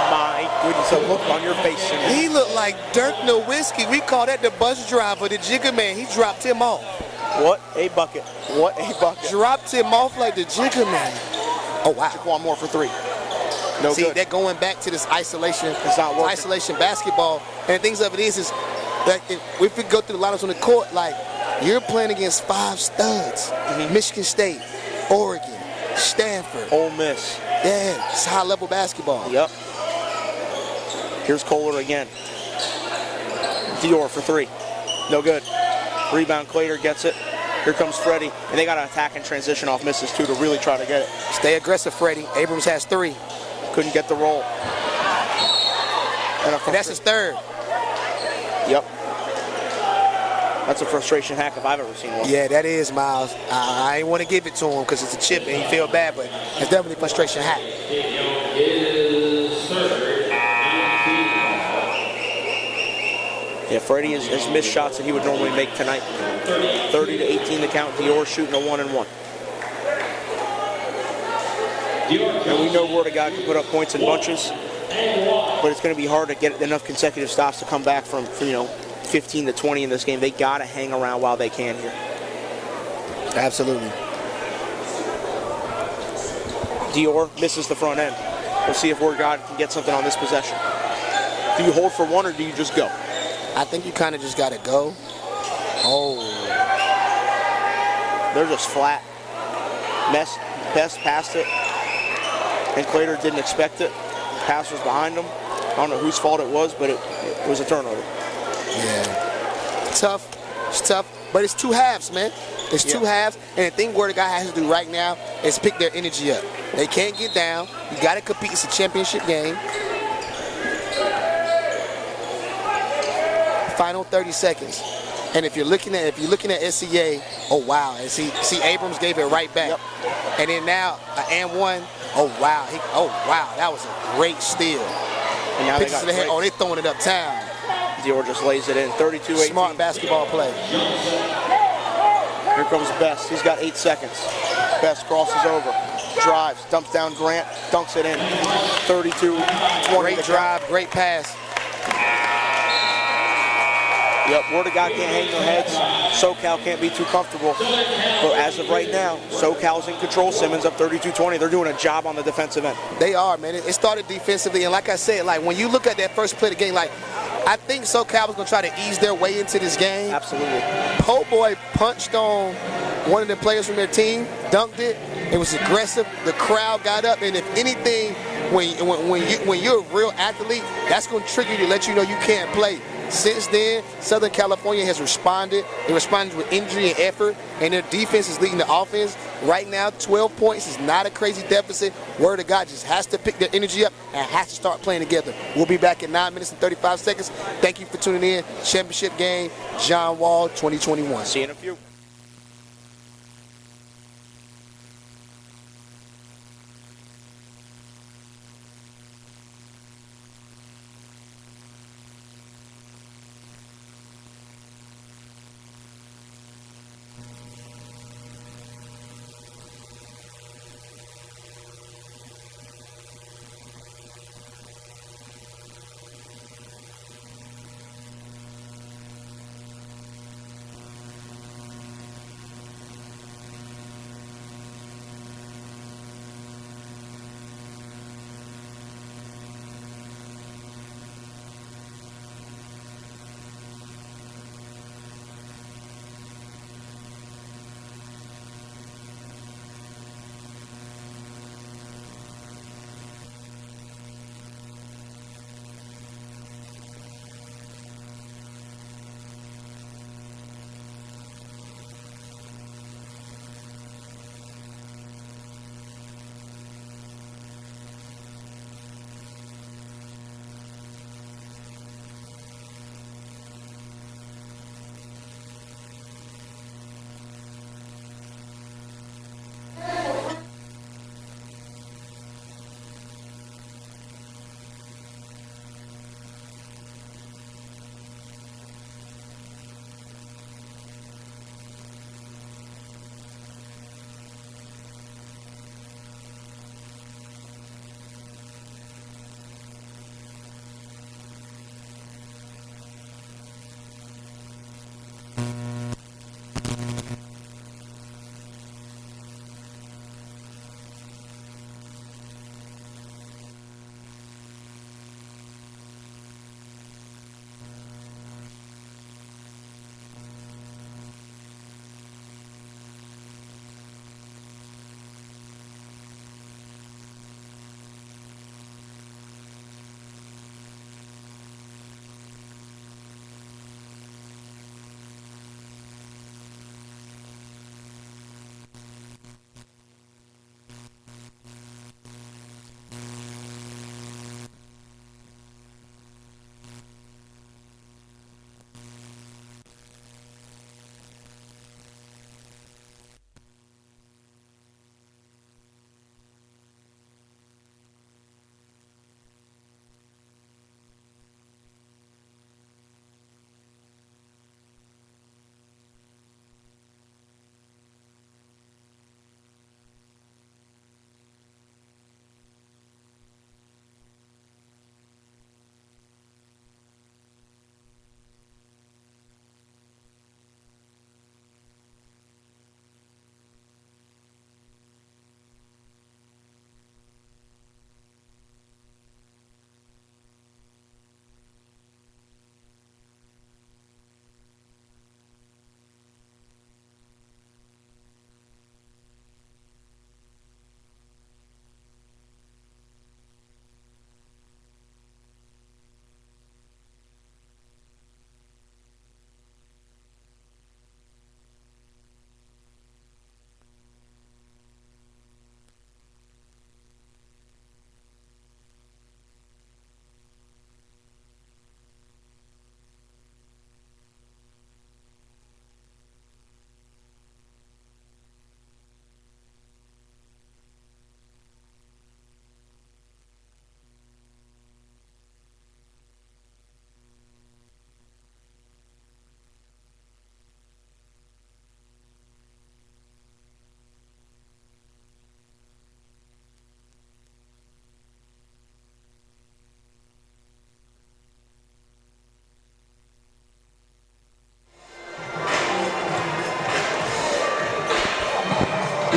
my goodness. The look on your face. He looked like Dirk Nowitzki. We call that the bus driver, the Jigger Man. He dropped him off. What a bucket. What a bucket. Dropped him off like the Jigger Man. Oh, wow. Took one more for 3. No See, good. that going back to this isolation. It's not working. Isolation basketball. And the things of it is that if we go through the lineups on the court, like, you're playing against 5 studs. Michigan State, Oregon, Stanford. Ole Miss. Yeah, it's high-level basketball. Yep. Here's Kohler again. Dior for 3. No good. Rebound, Clater gets it. Here comes Freddie. And they got to attack and transition off misses, too, to really try to get it. Stay aggressive, Freddie. Abrams has 3. Couldn't get the roll. And that's his 3rd. Yep. That's a frustration hack if I've ever seen one. Yeah, that is, Miles. I ain't want to give it to him because it's a chip and he feel bad, but it's definitely a frustration hack. Yeah, Freddie has missed shots that he would normally make tonight. 30-18 the count. Dior shooting a 1-and-1. And we know Word of God can put up points in bunches, but it's going to be hard to get enough consecutive stops to come back from 15 to 20 in this game. They got to hang around while they can here. Absolutely. Dior misses the front end. We'll see if Word of God can get something on this possession. Do you hold for one or do you just go? I think you kind of just got to go. Oh. They're just flat. Best passed it, and Clater didn't expect it. Pass was behind him. I don't know whose fault it was, but it was a turnover. Yeah. Tough. It's tough. But it's 2 halves, man. It's 2 halves. And the thing Word of God has to do right now is pick their energy up. They can't get down. You got to compete. It's a championship game. Final 30 seconds. And if you're looking at SCA, oh wow. And see Abrams gave it right back. Yep. And then now and 1. Oh wow. That was a great steal. And now Pitches to the head. Oh, they throwing it uptown. Dior just lays it in. 32-18. Smart basketball play. Here comes Best. He's got 8 seconds. Best crosses over. Drives. Dumps down Grant. Dunks it in. 32-20. Great drive. Great pass. Yep, Word of God can't hang their heads. SoCal can't be too comfortable. But as of right now, SoCal's in control. Simmons up 32-20. They're doing a job on the defensive end. They are, man. It started defensively, and like I said, like when you look at that first play of the game, like I think SoCal was going to try to ease their way into this game. Absolutely. Po' Boy punched on one of the players from their team, dunked it. It was aggressive. The crowd got up, and if anything, when you're a real athlete, that's going to trigger you to let you know you can't play. Since then, Southern California has responded. They responded with energy and effort, and their defense is leading the offense. Right now, 12 points is not a crazy deficit. Word of God just has to pick their energy up and has to start playing together. We'll be back in 9 minutes and 35 seconds. Thank you for tuning in. Championship game, John Wall 2021. See you in a few.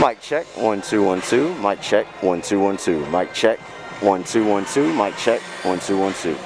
Mic check, 1 2 1 2. Mic check, 1 2 1 2. Mic check, 1 2 1 2. Mic check, 1 2 1 2.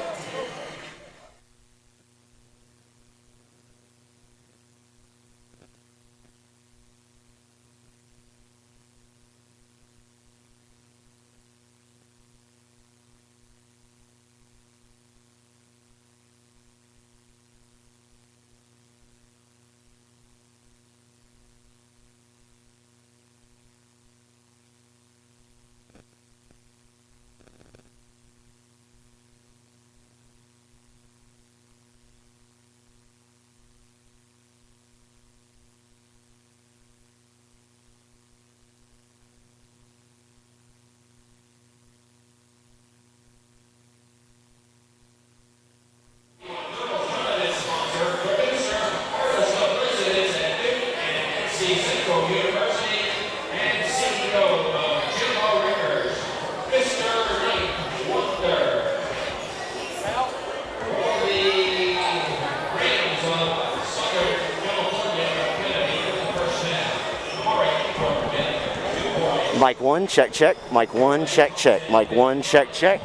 Mic 1, check, check. Mic 1, check, check. Mic 1, check, check.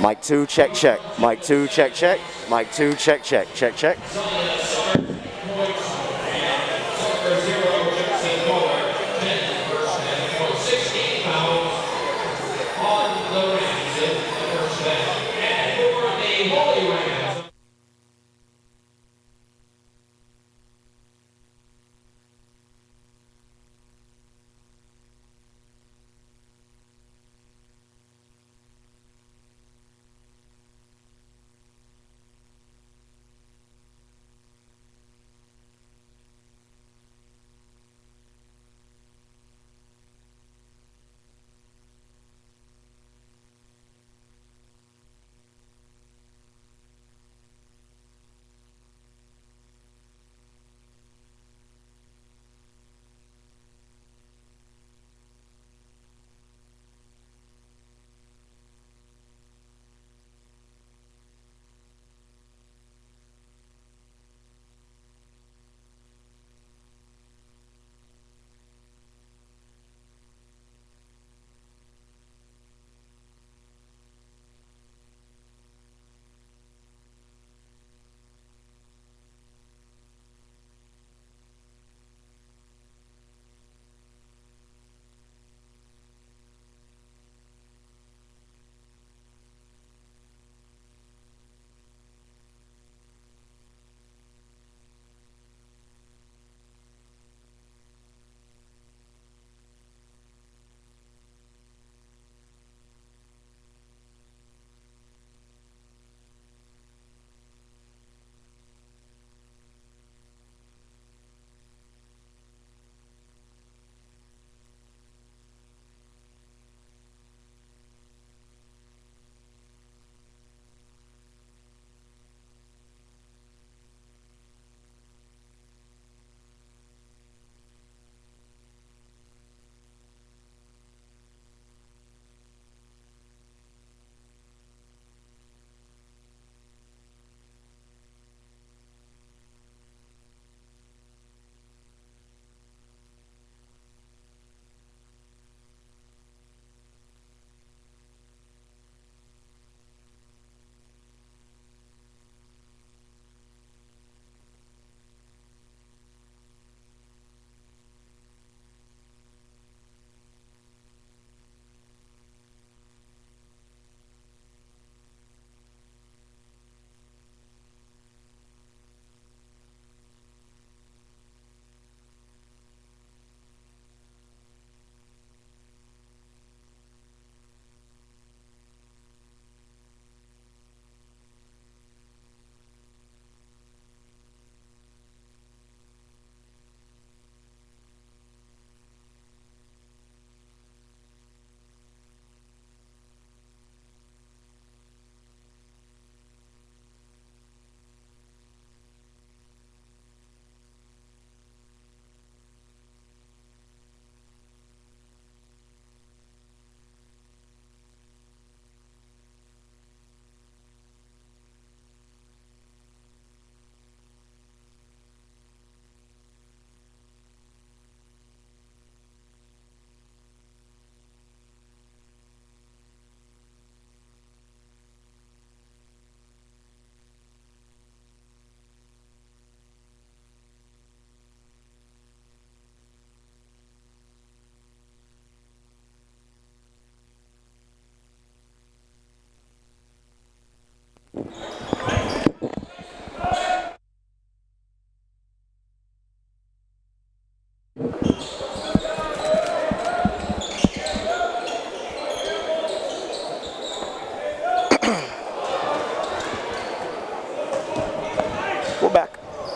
Mic 2, check, check. Mic 2, check, check. Mic 2, check, check. Check, check.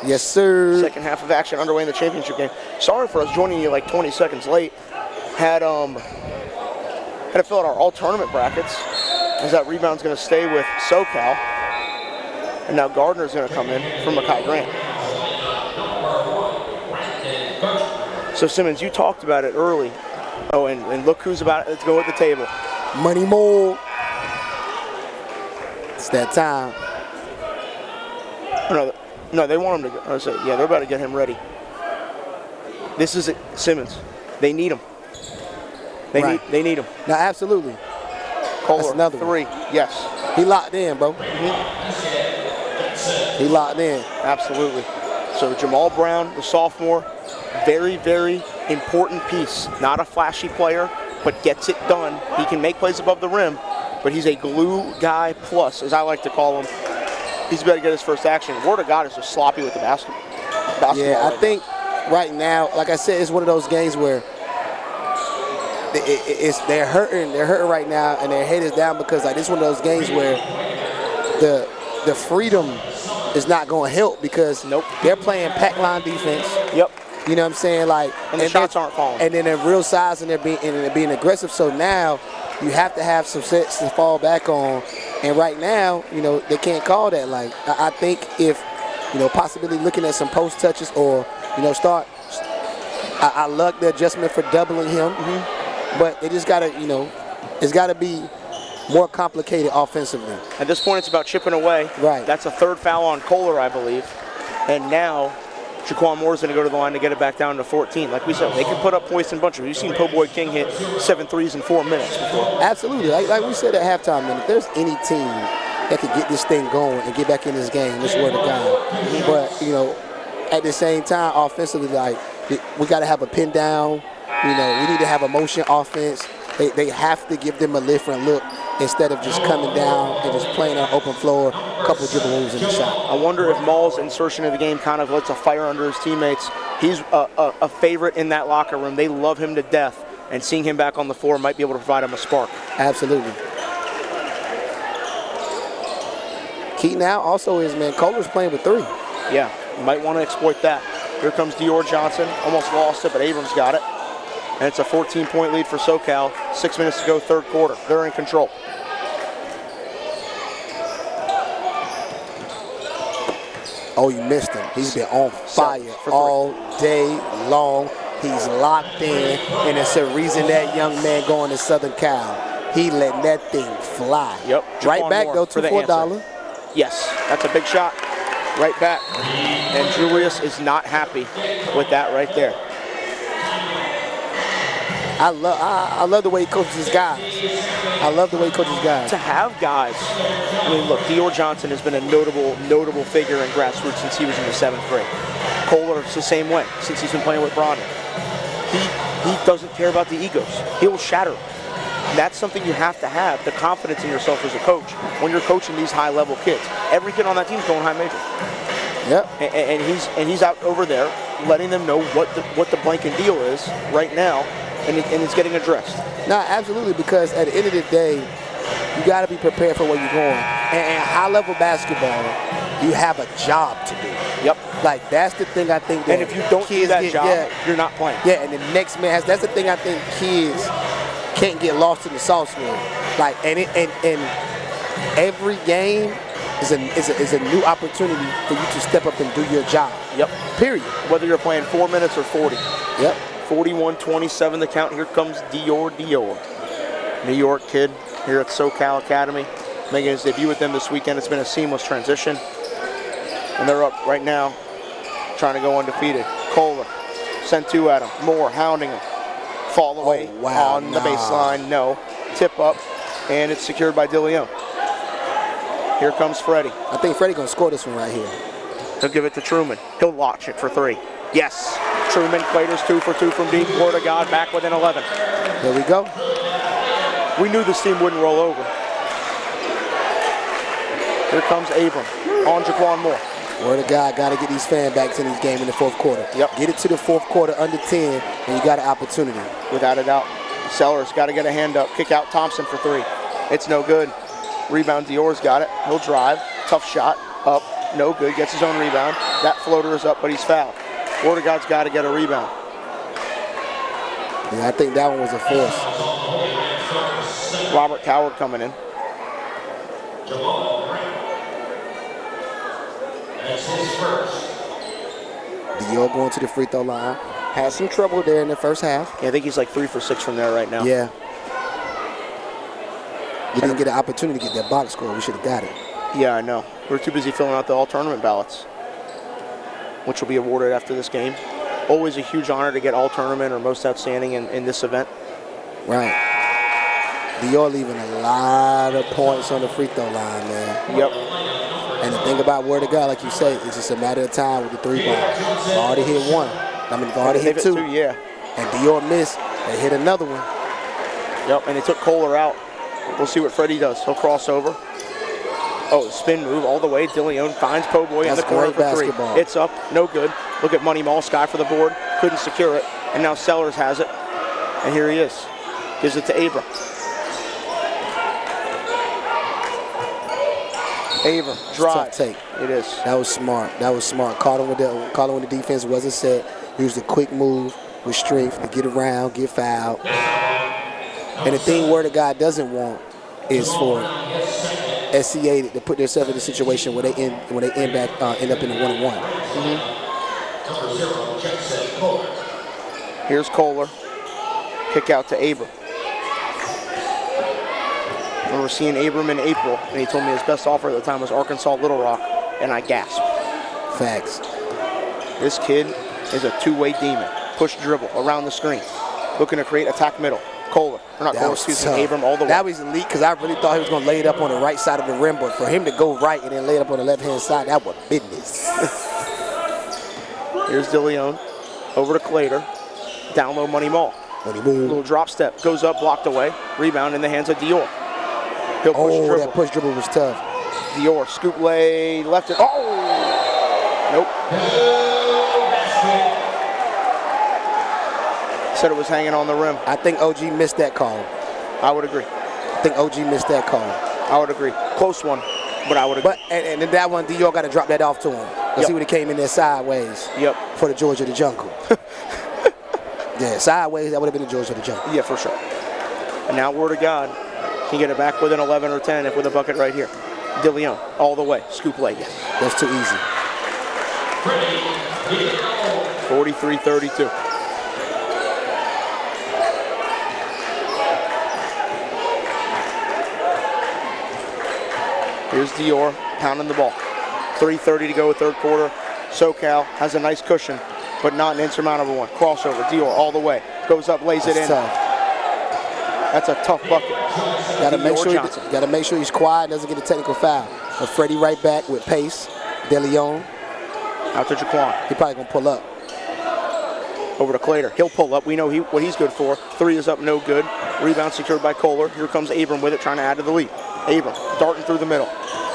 Yes, sir. Second half of action underway in the championship game. Sorry for us joining you like 20 seconds late. Had to fill out our all tournament brackets, as that rebound's going to stay with SoCal. And now Gardner's going to come in from Mackay Grant. So Simmons, you talked about it early. Oh, and look who's about to go at the table. Money Mole. It's that time. No, they want him to go. I said, yeah, they're about to get him ready. This is it, Simmons. They need him. They need him. No, absolutely. Kohler, That's another three. Yes. He locked in, bro. He locked in. Absolutely. So Jamal Brown, the sophomore, very, very important piece. Not a flashy player, but gets it done. He can make plays above the rim, but he's a glue guy plus, as I like to call him. He's better to get his first action. Word of God is just sloppy with the basketball. Yeah, I think right now, like I said, it's one of those games where they're hurting. They're hurting right now, and their head is down because like it's one of those games where the freedom is not going to help because they're playing pack line defense. Yep. You know what I'm saying? Like, and the shots aren't falling. And then they're real size and they're being aggressive. So now you have to have some sets to fall back on. And right now, they can't call that. Like, I think if, possibly looking at some post touches or, start. I love the adjustment for doubling him, but they just gotta, it's gotta be more complicated offensively. At this point, it's about chipping away. Right. That's a third foul on Kohler, I believe. And now Jaquan Moore's going to go to the line to get it back down to 14. Like we said, they can put up points in bunches. We've seen Po Boy King hit 7 threes in 4 minutes before. Absolutely. Like we said at halftime, man, if there's any team that can get this thing going and get back in this game, this word of God. But, at the same time, offensively, like, we got to have a pin down. We need to have a motion offense. They have to give them a different look instead of just coming down and just playing on open floor, a couple dribble moves in the shot. I wonder if Maul's insertion of the game kind of lets a fire under his teammates. He's a favorite in that locker room. They love him to death, and seeing him back on the floor might be able to provide him a spark. Absolutely. Key now also is, man, Kohler's playing with 3. Yeah, you might want to exploit that. Here comes Dior Johnson. Almost lost it, but Abrams got it. And it's a 14-point lead for SoCal. 6 minutes to go, third quarter. They're in control. Oh, you missed him. He's been on fire all day long. He's locked in, and it's a reason that young man going to Southern Cal. He letting that thing fly. Yep. Right back, though, $2 for $1. Yes, that's a big shot. Right back. And Julius is not happy with that right there. I love the way he coaches his guys. I love the way he coaches guys. To have guys, I mean, look, Dior Johnson has been a notable figure in grassroots since he was in the 7th grade. Kohler's the same way since he's been playing with Bronny. He doesn't care about the egos. He'll shatter them. That's something you have to have, the confidence in yourself as a coach when you're coaching these high-level kids. Every kid on that team is going high major. Yep. And he's out over there letting them know what the blanket deal is right now. And it's getting addressed. No, absolutely, because at the end of the day, you got to be prepared for where you're going. And high-level basketball, you have a job to do. Yep. Like, that's the thing I think that and if you don't do that job, you're not playing. Yeah, and the next man that's the thing I think kids can't get lost in the sauce with. Like, and every game is a new opportunity for you to step up and do your job. Yep. Period. Whether you're playing 4 minutes or 40. Yep. 41-27 the count. Here comes Dior. New York kid here at SoCal Academy. Making his debut with them this weekend. It's been a seamless transition. And they're up right now, trying to go undefeated. Kohler sent 2 at him. Moore hounding him. Fall away on the baseline. No. Tip up. And it's secured by Dillione. Here comes Freddie. I think Freddie going to score this one right here. He'll give it to Truman. He'll launch it for 3. Yes. Truman, Claters 2 for 2 from deep. Word of God, back within 11. There we go. We knew this team wouldn't roll over. Here comes Abram on Jaquan Moore. Word of God, got to get these fan backs in this game in the 4th quarter. Yep. Get it to the 4th quarter under 10, and you got an opportunity. Without a doubt. Sellers got to get a hand up. Kick out Thompson for 3. It's no good. Rebound, Dior's got it. He'll drive. Tough shot. Up, no good, gets his own rebound. That floater is up, but he's fouled. Word of God's got to get a rebound. Yeah, I think that one was a force. Robert Coward coming in. That's his first. Dior going to the free throw line. Had some trouble there in the first half. Yeah, I think he's like 3 for 6 from there right now. Yeah. We didn't get an opportunity to get that box score. We should have got it. Yeah, I know. We're too busy filling out the all-tournament ballots, which will be awarded after this game. Always a huge honor to get all-tournament or most outstanding in this event. Right. Dior leaving a lot of points on the free throw line, man. Yep. And the thing about word of God, like you say, it's just a matter of time with the 3 ball. They've already hit 1. I mean, they've already hit 2. Yeah. And Dior missed. They hit another one. Yep, and they took Kohler out. We'll see what Freddie does. He'll cross over. Oh, spin move all the way. Dillione finds Po Boy in the corner for 3. Basketball. It's up, no good. Look at Money Mall, Sky for the board. Couldn't secure it. And now Sellers has it. And here he is. Gives it to Abram. Abram, drive. Tough take. It is. That was smart. That was smart. Caught him when the defense wasn't set. Used a quick move with strength to get around, get fouled. And the thing word of God doesn't want is for SCA to put themselves in a situation where they end up in a 1-on-1. Here's Kohler. Kick out to Abram. I remember seeing Abram in April, and he told me his best offer at the time was Arkansas Little Rock, and I gasped. Facts. This kid is a two-way demon. Push dribble around the screen. Looking to create attack middle. Kohler. Or not Kohler, excuse me, Abram all the way. That was elite because I really thought he was going to lay it up on the right side of the rim, but for him to go right and then lay it up on the left-hand side, that was business. Here's Dillione. Over to Clater. Down low, Money Mall. Little drop step. Goes up, blocked away. Rebound in the hands of Dior. He'll push dribble. That push dribble was tough. Dior, scoop lay, left it. Oh! Nope. Said it was hanging on the rim. I think OG missed that call. I would agree. I think OG missed that call. I would agree. Close one, but I would agree. But and then that one, Dior got to drop that off to him. Let's see what he came in there sideways. Yep. For the Georgia of the Jungle. Yeah, sideways, that would have been the Georgia of the Jungle. Yeah, for sure. And now, word of God, can get it back within 11 or 10 with a bucket right here. Dillione, all the way. Scoop lay. That's too easy. 43-32. Here's Dior pounding the ball. 3:30 to go with third quarter. SoCal has a nice cushion, but not an insurmountable one. Crossover, Dior all the way. Goes up, lays it in. Tough. That's a tough bucket. Got to make sure he's quiet, doesn't get a technical foul. But Freddie right back with pace. Dillione. Out to Jaquan. He probably going to pull up. Over to Clater. He'll pull up. We know what he's good for. 3 is up, no good. Rebound secured by Kohler. Here comes Abram with it, trying to add to the lead. Abram darting through the middle.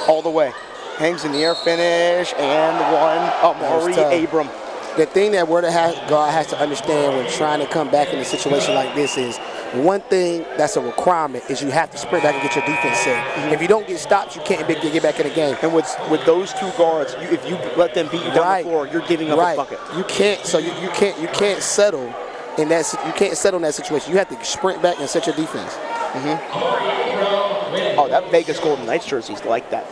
All the way. Hangs in the air, finish, and one. Amari Abram. The thing that God has to understand when trying to come back in a situation like this is, one thing that's a requirement is you have to sprint back and get your defense set. If you don't get stops, you can't get back in the game. And with those two guards, if you let them beat you down the floor, you're giving up a bucket. You can't. So you can't settle in that. You can't settle in that situation. You have to sprint back and set your defense. Oh, that Vegas Golden Knights jersey's like that.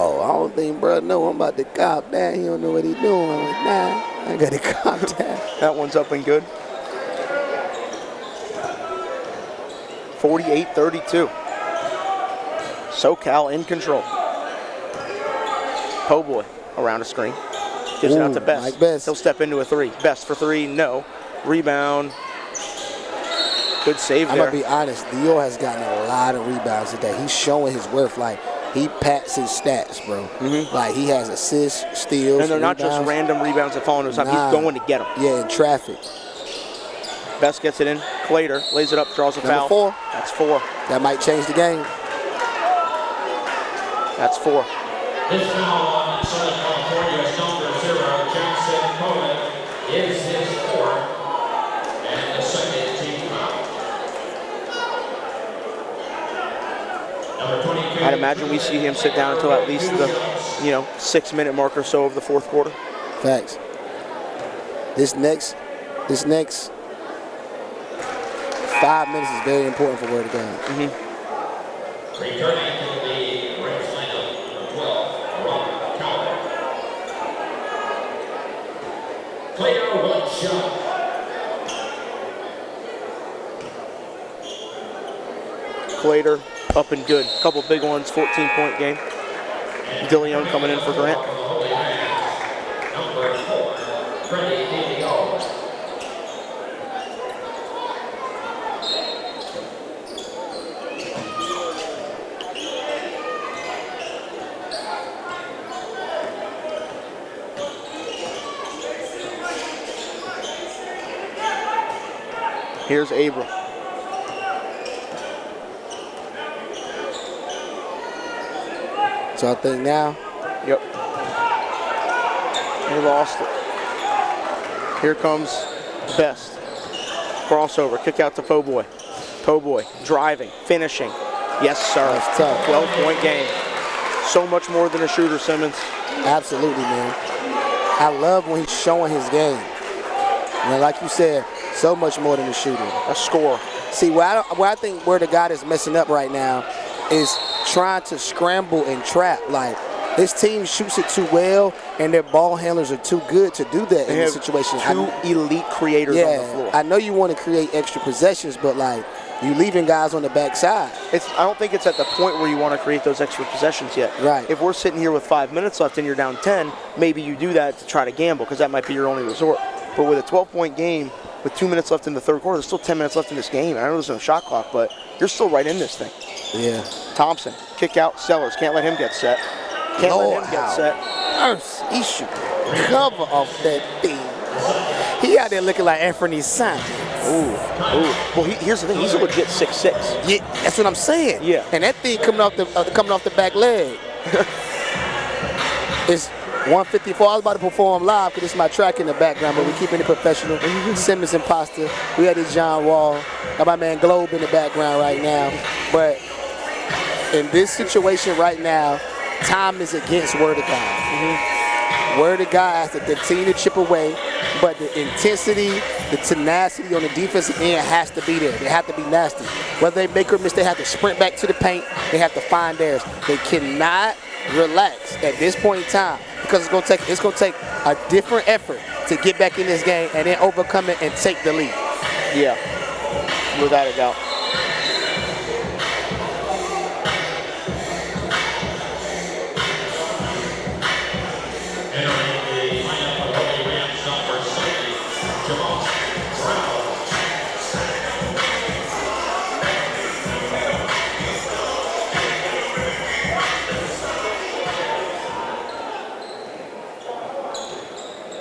Oh, I don't think bro know I'm about to cop that. He don't know what he doing. I'm like, nah, I got to cop that. That one's up and good. 48-32. SoCal in control. Po Boy around a screen. Gives it out to Best. Mike Best. He'll step into a 3. Best for 3, no. Rebound. Good save there. I'm going to be honest. Dior has gotten a lot of rebounds today. He's showing his worth. Like, he pats his stats, bro. Like, he has assists, steals, and they're not rebounds. just random rebounds that fall into his time. He's going to get them. Yeah, in traffic. Best gets it in. Clater lays it up, draws a foul. 4. That's 4. That might change the game. That's 4. This foul on Southern California's number 0, Jackson Cohen, is his 4th and the second team foul. Number 20, I'd imagine we see him sit down until at least the 6-minute mark or so of the fourth quarter. Facts. This next 5 minutes is very important for Word of God. Returning to the Rams lineup, number 12, Robert Coward. Clear one shot. Clater up and good. Couple big ones, 14-point game. Dillione coming in for Grant. Number 4, Freddie. Here's Abram. So I think now. Yep. He lost it. Here comes Best. Crossover, kick out to Po Boy. Po Boy driving, finishing. Yes, sir. That's tough. 12-point game. So much more than a shooter, Simmons. Absolutely, man. I love when he's showing his game. And like you said, so much more than a shooter. A score. See, where I think where the guy is messing up right now is trying to scramble and trap. Like, this team shoots it too well, and their ball handlers are too good to do that in this situation. Two elite creators on the floor. I know you want to create extra possessions, but, like, you leaving guys on the backside. I don't think it's at the point where you want to create those extra possessions yet. Right. If we're sitting here with 5 minutes left and you're down 10, maybe you do that to try to gamble because that might be your only resort. But with a 12-point game, with 2 minutes left in the third quarter, there's still 10 minutes left in this game. I know there's no shot clock, but you're still right in this thing. Yeah. Thompson, kick out, Sellers. Can't let him get set. Can't let him get set. Mercy, he should cover off that thing. He out there looking like Anthony Simons. Ooh. Well, here's the thing. He's a legit 6'6". Yeah, that's what I'm saying. Yeah. And that thing coming off the back leg. It's 154. I was about to perform live because it's my track in the background, but we're keeping it professional. Simmons Imposter. We had this John Wall. Got my man Globe in the background right now. But in this situation right now, time is against Word of God. Word of God has to continue to chip away, but the intensity, the tenacity on the defensive end has to be there. They have to be nasty. Whether they make or miss, they have to sprint back to the paint. They have to find theirs. They cannot relax at this point in time because it's gonna take a different effort to get back in this game and then overcome it and take the lead. Yeah, without a doubt. Entering the lineup of Holy Rams, number 70, Jamal Brown.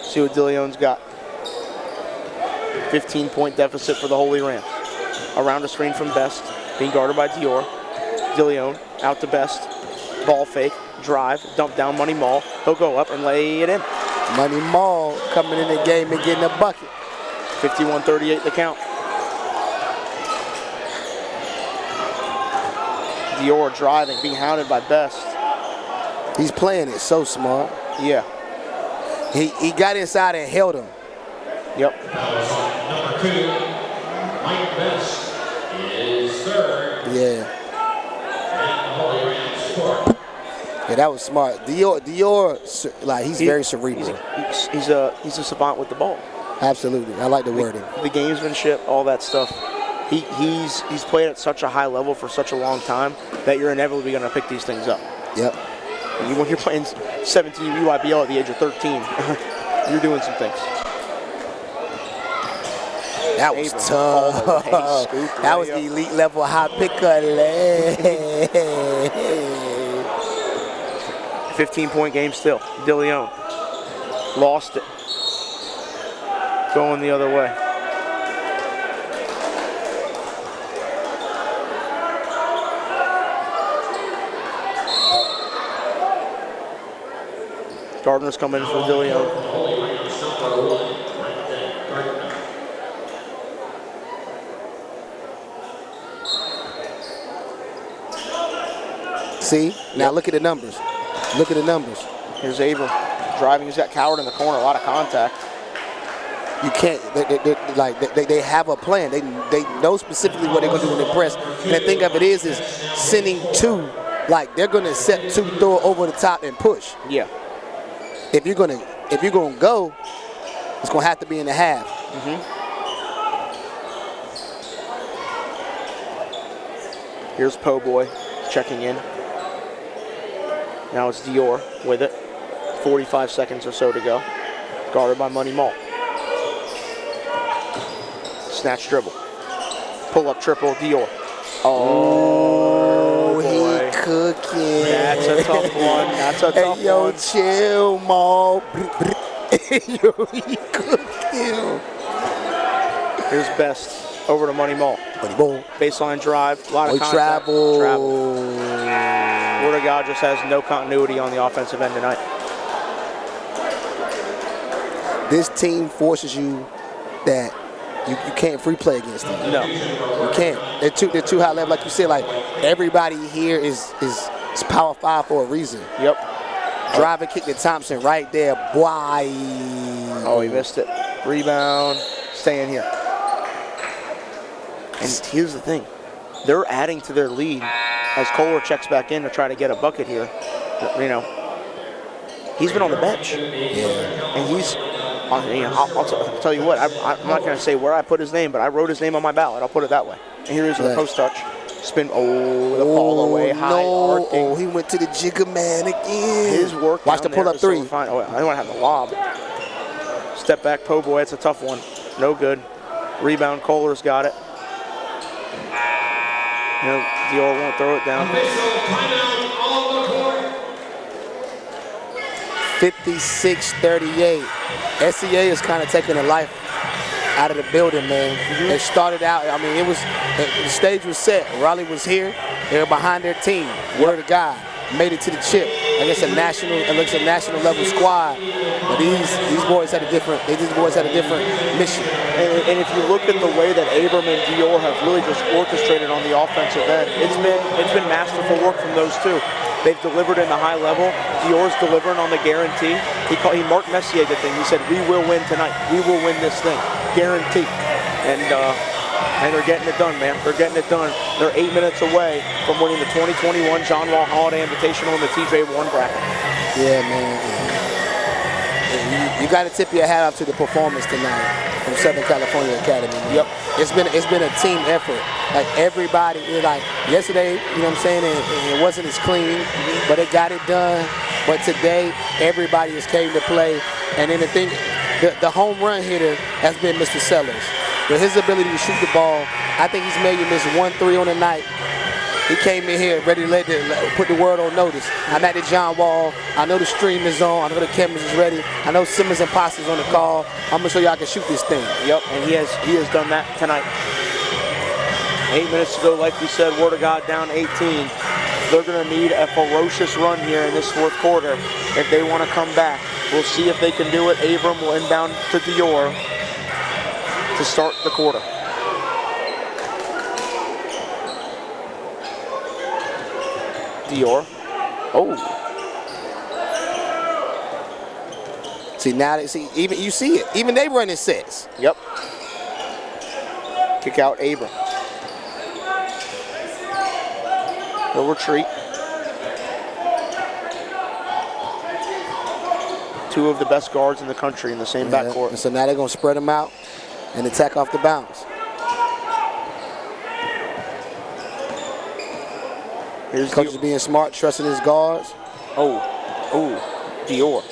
See what Dillione's got. 15-point deficit for the Holy Rams. Around a screen from Best, being guarded by Dior. Dillione out to Best. Ball fake, drive, dump down Money Mall. He'll go up and lay it in. Money Mall coming in the game and getting a bucket. 51-38 the count. Dior driving, being hounded by Best. He's playing it so smart. Yeah. He got inside and held him. Yep. That was on number 2, Mike Best is third. Yeah. And the Holy Rams score. Yeah, that was smart. Dior, like, he's very cerebral. He's a savant with the ball. Absolutely. I like the wording. The gamesmanship, all that stuff. He's played at such a high level for such a long time that you're inevitably going to pick these things up. Yep. When you're playing 17 UIBL at the age of 13, you're doing some things. That was tough. That was elite level high pickup. 15-point game still. Dillione lost it. Going the other way. Gardner's coming in for Dillione. See? Now look at the numbers. Look at the numbers. Here's Abram driving. He's got Coward in the corner. A lot of contact. You can't. They have a plan. They know specifically what they're gonna do in the press. And the thing of it is sending two. Like they're gonna set two, throw it over the top and push. Yeah. If you're gonna go, it's gonna have to be in the half. Here's Po Boy checking in. Now it's Dior with it. 45 seconds or so to go. Guarded by Money Mall. Snatch dribble. Pull up triple, Dior. Oh, boy. He cooking. That's a tough one. That's a tough hey, yo, one. chill, Mall. Yo, he cooking. Here's Best over to Money Mall. Money Mall. Baseline drive. A lot of contact. Travel. Word of God just has no continuity on the offensive end tonight. This team forces you that you can't free play against them. No. You can't. They're too high level. Like you said, like everybody here is Power 5 for a reason. Yep. Drive and kick to Thompson right there. Boy. Oh, he missed it. Rebound. Staying here. And here's the thing. They're adding to their lead as Kohler checks back in to try to get a bucket here. You know, he's been on the bench. Yeah. And he's, I'll tell you what, I'm not going to say where I put his name, but I wrote his name on my ballot. I'll put it that way. And here he is with the post touch. Spin, the fall away, high arcing. Oh, he went to the Jigga Man again. His work. Watch the pull-up three. Fine. Oh, I don't want to have the lob. Step back, Po Boy. It's a tough one. No good. Rebound, Kohler's got it. No, Dior won't throw it down. 56-38. SCA is kind of taking a life out of the building, man. It started out, I mean, the stage was set. Raleigh was here. They were behind their team. Word of God. Made it to the chip. I guess it looks a national level squad. But these boys had a different mission. And if you look at the way that Abram and Dior have really just orchestrated on the offensive end, it's been masterful work from those two. They've delivered in the high level. Dior's delivering on the guarantee. He marked Messier the thing. He said, "We will win tonight. We will win this thing, guarantee." And they're getting it done, man. They're getting it done. They're 8 minutes away from winning the 2021 John Wall Holiday Invitational in the TJ1 bracket. Yeah, man. You got to tip your hat off to the performance tonight from Southern California Academy. Man. Yep. It's been a team effort. Like everybody, like yesterday, you know what I'm saying, it wasn't as clean, but they got it done. But today, everybody has came to play. And then the home run hitter has been Mr. Sellers. With his ability to shoot the ball, I think he's maybe missed 1-3 on the night. He came in here ready to put the world on notice. I'm at the John Wall. I know the stream is on. I know the cameras is ready. I know Simmons and Posse's on the call. I'm gonna show you I can shoot this thing. Yep, and he has done that tonight. 8 minutes to go, like we said, Word of God down 18. They're gonna need a ferocious run here in this fourth quarter if they want to come back. We'll see if they can do it. Abram will inbound to Dior to start the quarter. Dior. Oh. See now, even you see it. Even they running sets. Yep. Kick out Abram. He'll retreat. Two of the best guards in the country in the same backcourt. So now they're gonna spread them out and attack off the bounce. Here's Coach is being smart, trusting his guards. Dior.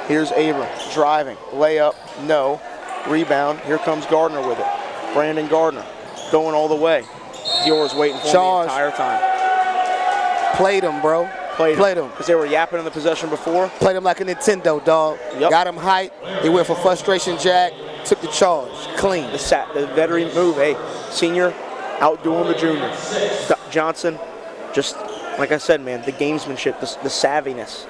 Here's Abram driving, layup, no, rebound. Here comes Gardner with it. Brandon Gardner going all the way. Dior's waiting for him the entire time. Played him, bro. Played him. Because they were yapping in the possession before. Played him like a Nintendo, dog. Yep. Got him height. He went for frustration jack. Took the charge. Clean. The veteran move. Hey, senior outdoing the junior. Johnson, just like I said, man, the gamesmanship, the savviness.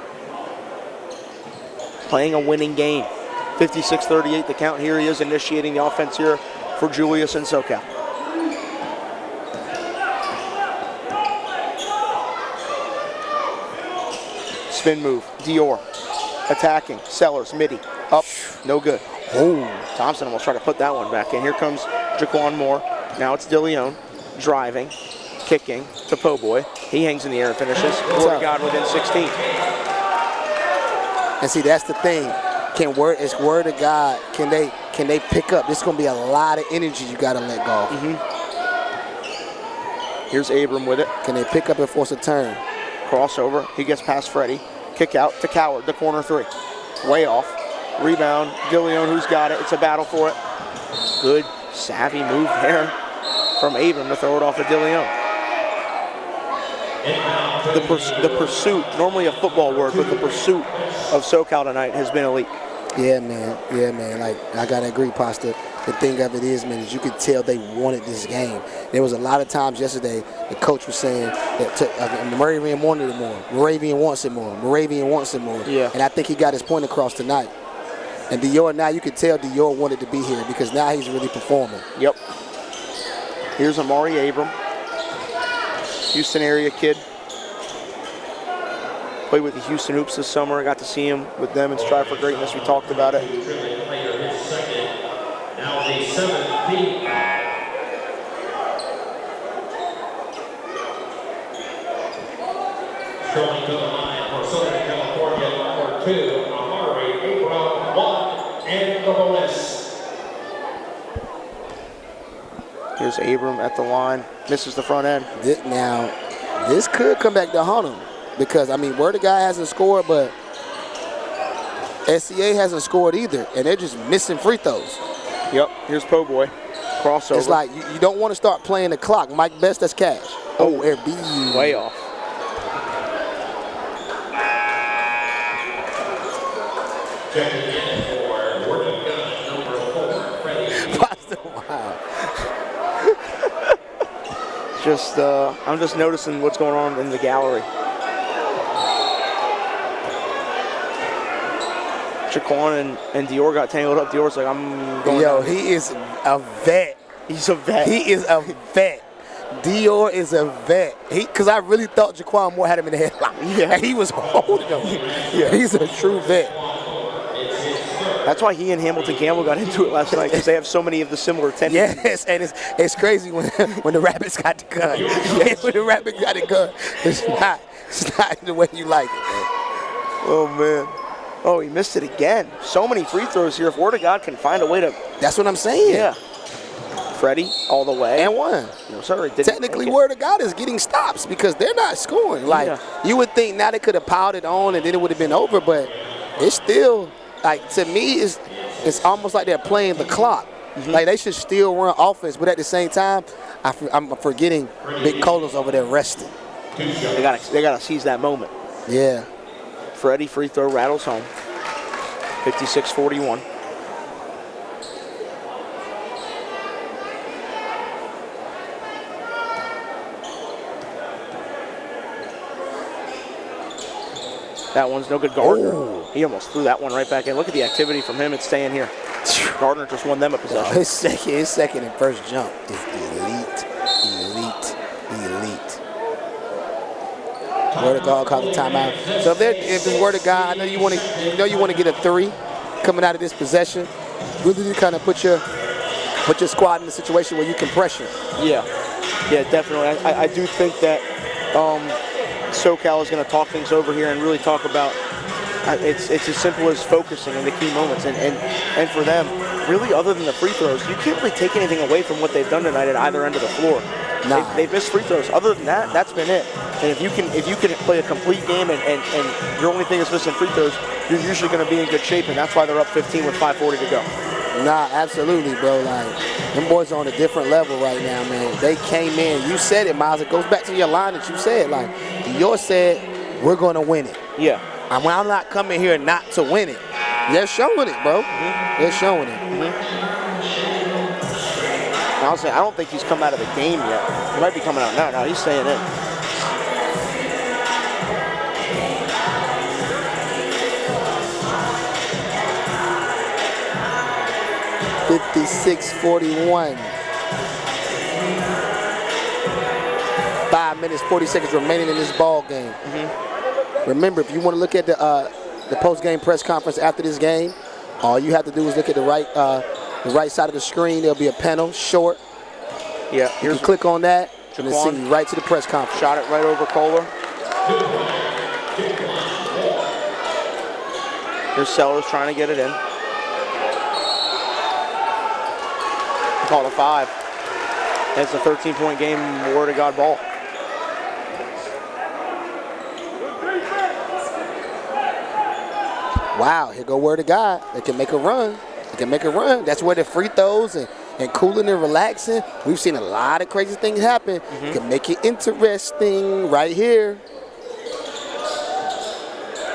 Playing a winning game. 56-38 the count. Here he is initiating the offense here for Julius and SoCal. Spin move, Dior, attacking, Sellers, midi, up, no good. Oh, Thompson almost tried to put that one back in. Here comes Jaquan Moore. Now it's Dillione, driving, kicking to Po Boy. He hangs in the air and finishes. Word of God within 16. And see, that's the thing. It's word of God. Can they pick up? This is gonna be a lot of energy you gotta let go. Here's Abram with it. Can they pick up and force a turn? Crossover. He gets past Freddie. Kick out to Coward, the corner 3. Way off. Rebound. Dillione, who's got it? It's a battle for it. Good, savvy move there from Abram to throw it off of Dillione. The pursuit, normally a football word, but the pursuit of SoCal tonight has been elite. Yeah, man. Like, I gotta agree, Pasta. The thing of it is, man, is you could tell they wanted this game. There was a lot of times yesterday the coach was saying that Moravian wanted it more. Moravian wants it more. Moravian wants it more. Yeah. And I think he got his point across tonight. And Dior, now you could tell Dior wanted to be here because now he's really performing. Yep. Here's Amari Abram, Houston area kid. Played with the Houston Hoops this summer. I got to see him with them and Strive for Greatness. We talked about it. Now the 17th. Showing to the line for Southern California, number 2, Amari Abram, 1, and the bonus. Here's Abram at the line. Misses the front end. Now, this could come back to haunt him because, I mean, Word of God hasn't scored, but SCA hasn't scored either, and they're just missing free throws. Yep, here's Po Boy. Crossover. It's like you don't want to start playing the clock. Mike Best, that's cash. Oh, Airbnb. Way off. Checking in for Word of God, number 4, Freddie. Wow. I'm just noticing what's going on in the gallery. Jaquan and Dior got tangled up. Dior's like, I'm going. Yo, he is a vet. He's a vet. He is a vet. Dior is a vet. Because I really thought Jaquan Moore had him in the headlock. Yeah. And he was holding him. Yeah. He's a true vet. That's why he and Hamilton Gamble got into it last night, because they have so many of the similar tendencies. Yes, and it's crazy when the Rabbits got the gun. Yes, when the Rabbits got the gun, it's not the way you like it, man. Oh, man. Oh, he missed it again. So many free throws here. If Word of God can find a way to... That's what I'm saying. Yeah. Freddie, all the way. And one. No, sorry. Technically, Word of God is getting stops because they're not scoring. Like, you would think now they could have piled it on and then it would have been over, but it's still, like, to me, it's almost like they're playing the clock. Mm-hmm. Like, they should still run offense, but at the same time, I'm forgetting Big Colo's over there resting. They gotta seize that moment. Yeah. Freddie, free throw, rattles home. 56-41. That one's no good. Gardner. Oh. He almost threw that one right back in. Look at the activity from him. It's staying here. Gardner just won them a possession. His second and first jump is elite. Word of God called the timeout. So if it's Word of God, I know you want to get a 3 coming out of this possession. Really kind of put your squad in a situation where you can pressure. Yeah, definitely. I do think that SoCal is going to talk things over here and really talk about. It's as simple as focusing in the key moments, and for them, really, other than the free throws, you can't really take anything away from what they've done tonight at either end of the floor. Nah. They've missed free throws. Other than that, that's been it. And if you can play a complete game and your only thing is missing free throws, you're usually going to be in good shape, and that's why they're up 15 with 5:40 to go. Nah, absolutely, bro. Like, them boys are on a different level right now, man. They came in. You said it, Miles. It goes back to your line that you said. Like, Dior said, we're going to win it. Yeah. I'm not coming here not to win it. They're showing it, bro. Mm-hmm. They're showing it. Mm-hmm. Honestly, I don't think he's come out of the game yet. He might be coming out now. No, he's staying in. 56-41. 5 minutes, 40 seconds remaining in this ball game. Remember, if you want to look at the post-game press conference after this game, all you have to do is look at the right side of the screen. There'll be a panel, short. Yeah, You can click on that and then Jaquan. see you right to the press conference. Shot it right over Kohler. Here's Sellers trying to get it in. Called a 5. It's a 13-point game, Word of God ball. Wow, here go Word of God. They can make a run. They can make a run. That's where the free throws and cooling and relaxing. We've seen a lot of crazy things happen. You can make it interesting right here.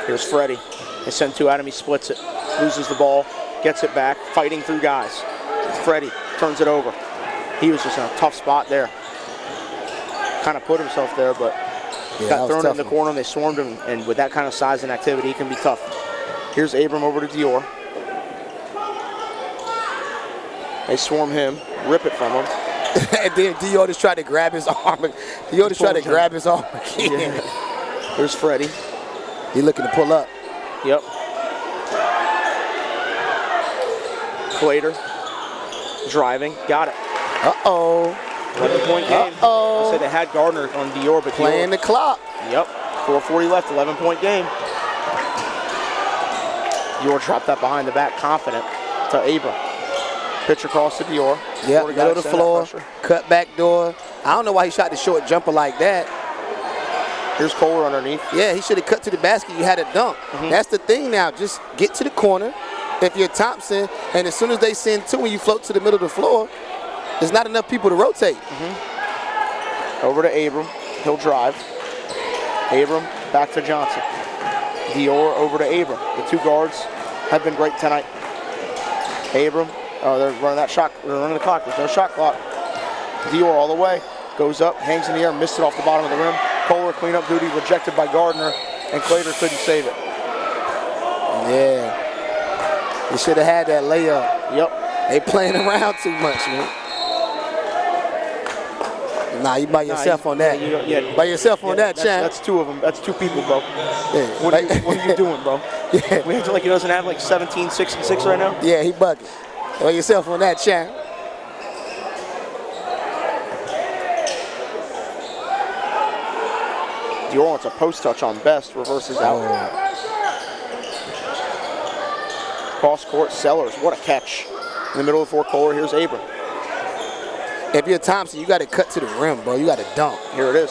Here's Freddie. They send 2 at him. He splits it. Loses the ball. Gets it back. Fighting through guys. Freddie turns it over. He was just in a tough spot there. Kind of put himself there, but got thrown in the corner and they swarmed him. And with that kind of size and activity, he can be tough. Here's Abram over to Dior. They swarm him, rip it from him. And then Dior just tried to grab his arm. Dior just tried to grab his arm again. Yeah. Here's Freddie. He looking to pull up. Yep. Clater. Driving. Got it. Uh-oh. 11-point game. Uh-oh. I said they had Gardner on Dior, but Playing the clock. Yep. 4:40 left, 11-point game. Dior dropped that behind the back, confident to Abram. Pitch across to Dior. Yep, middle of the floor, cut back door. I don't know why he shot the short jumper like that. Here's Kohler underneath. Yeah, he should have cut to the basket. You had a dunk. That's the thing now. Just get to the corner. If you're Thompson, and as soon as they send 2 and you float to the middle of the floor, there's not enough people to rotate. Over to Abram. He'll drive. Abram back to Johnson. Dior over to Abram. The 2 guards have been great tonight. Abram, they're running that shot. They're running the clock. There's no shot clock. Dior all the way. Goes up, hangs in the air, missed it off the bottom of the rim. Kohler cleanup duty rejected by Gardner, and Clater couldn't save it. Yeah. He should have had that layup. Yep. They playing around too much, man. Nah, you by yourself on that. By yourself on that, champ. That's 2 of them. That's 2 people, bro. Yeah. What are you doing, bro? Yeah. We act like he doesn't have like 17, 6, and 6 right now? Yeah, he bucket. By yourself on that, champ. Dior wants a post touch on Best, reverses out. Cross court, Sellers, what a catch. In the middle of the 4 Kohler, here's Abram. If you're Thompson, you got to cut to the rim, bro. You got to dunk. Here it is.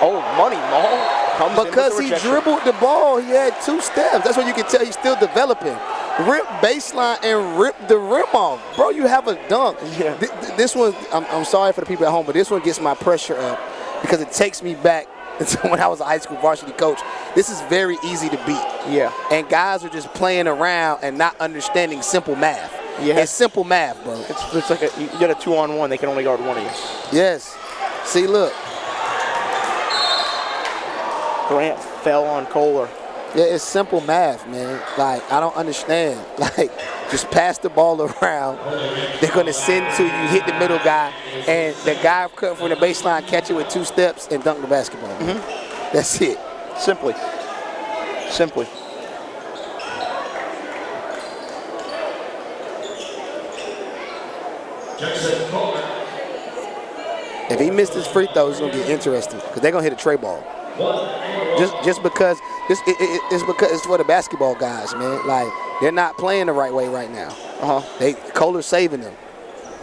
Oh, money, Maul. Comes Because he dribbled the ball, he had 2 steps. That's what you can tell he's still developing. Rip baseline and rip the rim off. Bro, you have a dunk. Yeah. This one, I'm sorry for the people at home, but this one gets my pressure up because it takes me back to when I was a high school varsity coach. This is very easy to beat. Yeah. And guys are just playing around and not understanding simple math. Yeah. It's simple math, bro. It's like you get a 2-on-1, they can only guard 1 of you. Yes. See, look. Grant fell on Kohler. Yeah, it's simple math, man. Like, I don't understand. Like, just pass the ball around. They're going to send to you, hit the middle guy, and the guy cut from the baseline, catch it with 2 steps, and dunk the basketball. That's it. Simply. Simply. If he missed his free throw, it's going to get interesting because they're going to hit a tray ball. Just because it's because it's for the basketball guys, man. Like, they're not playing the right way right now. Kohler's saving them.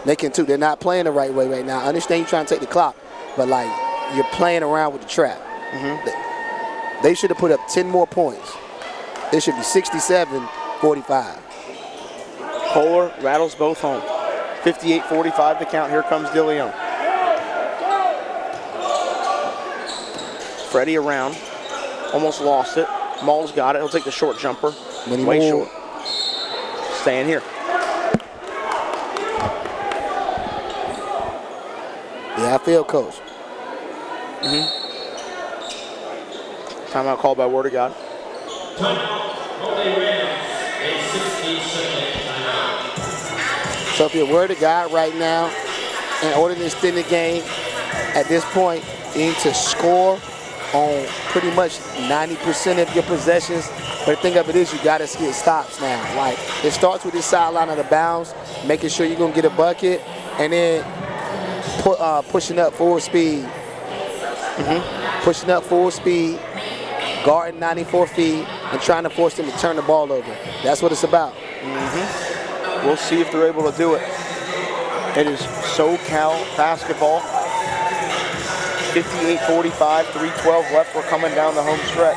They can too. They're not playing the right way right now. I understand you're trying to take the clock, but like, you're playing around with the trap. They should have put up 10 more points. It should be 67-45. Kohler rattles both home. 58-45 to count. Here comes Dillione. Freddie around. Almost lost it. Maul's got it. He'll take the short jumper. Way short. Staying here. Yeah, I feel, coach. Timeout called by Word of God. Timeout. Only Rams. A 60-second timeout. So if you're word of God right now, in order to extend the game, at this point, you need to score on pretty much 90% of your possessions. But the thing of it is, you got to get stops now. Like, it starts with this sideline of the bounds, making sure you're going to get a bucket, and then pushing up full speed. Pushing up full speed, guarding 94 feet, and trying to force them to turn the ball over. That's what it's about. We'll see if they're able to do it. It is SoCal basketball. 58-45, 3:12 left. We're coming down the home stretch.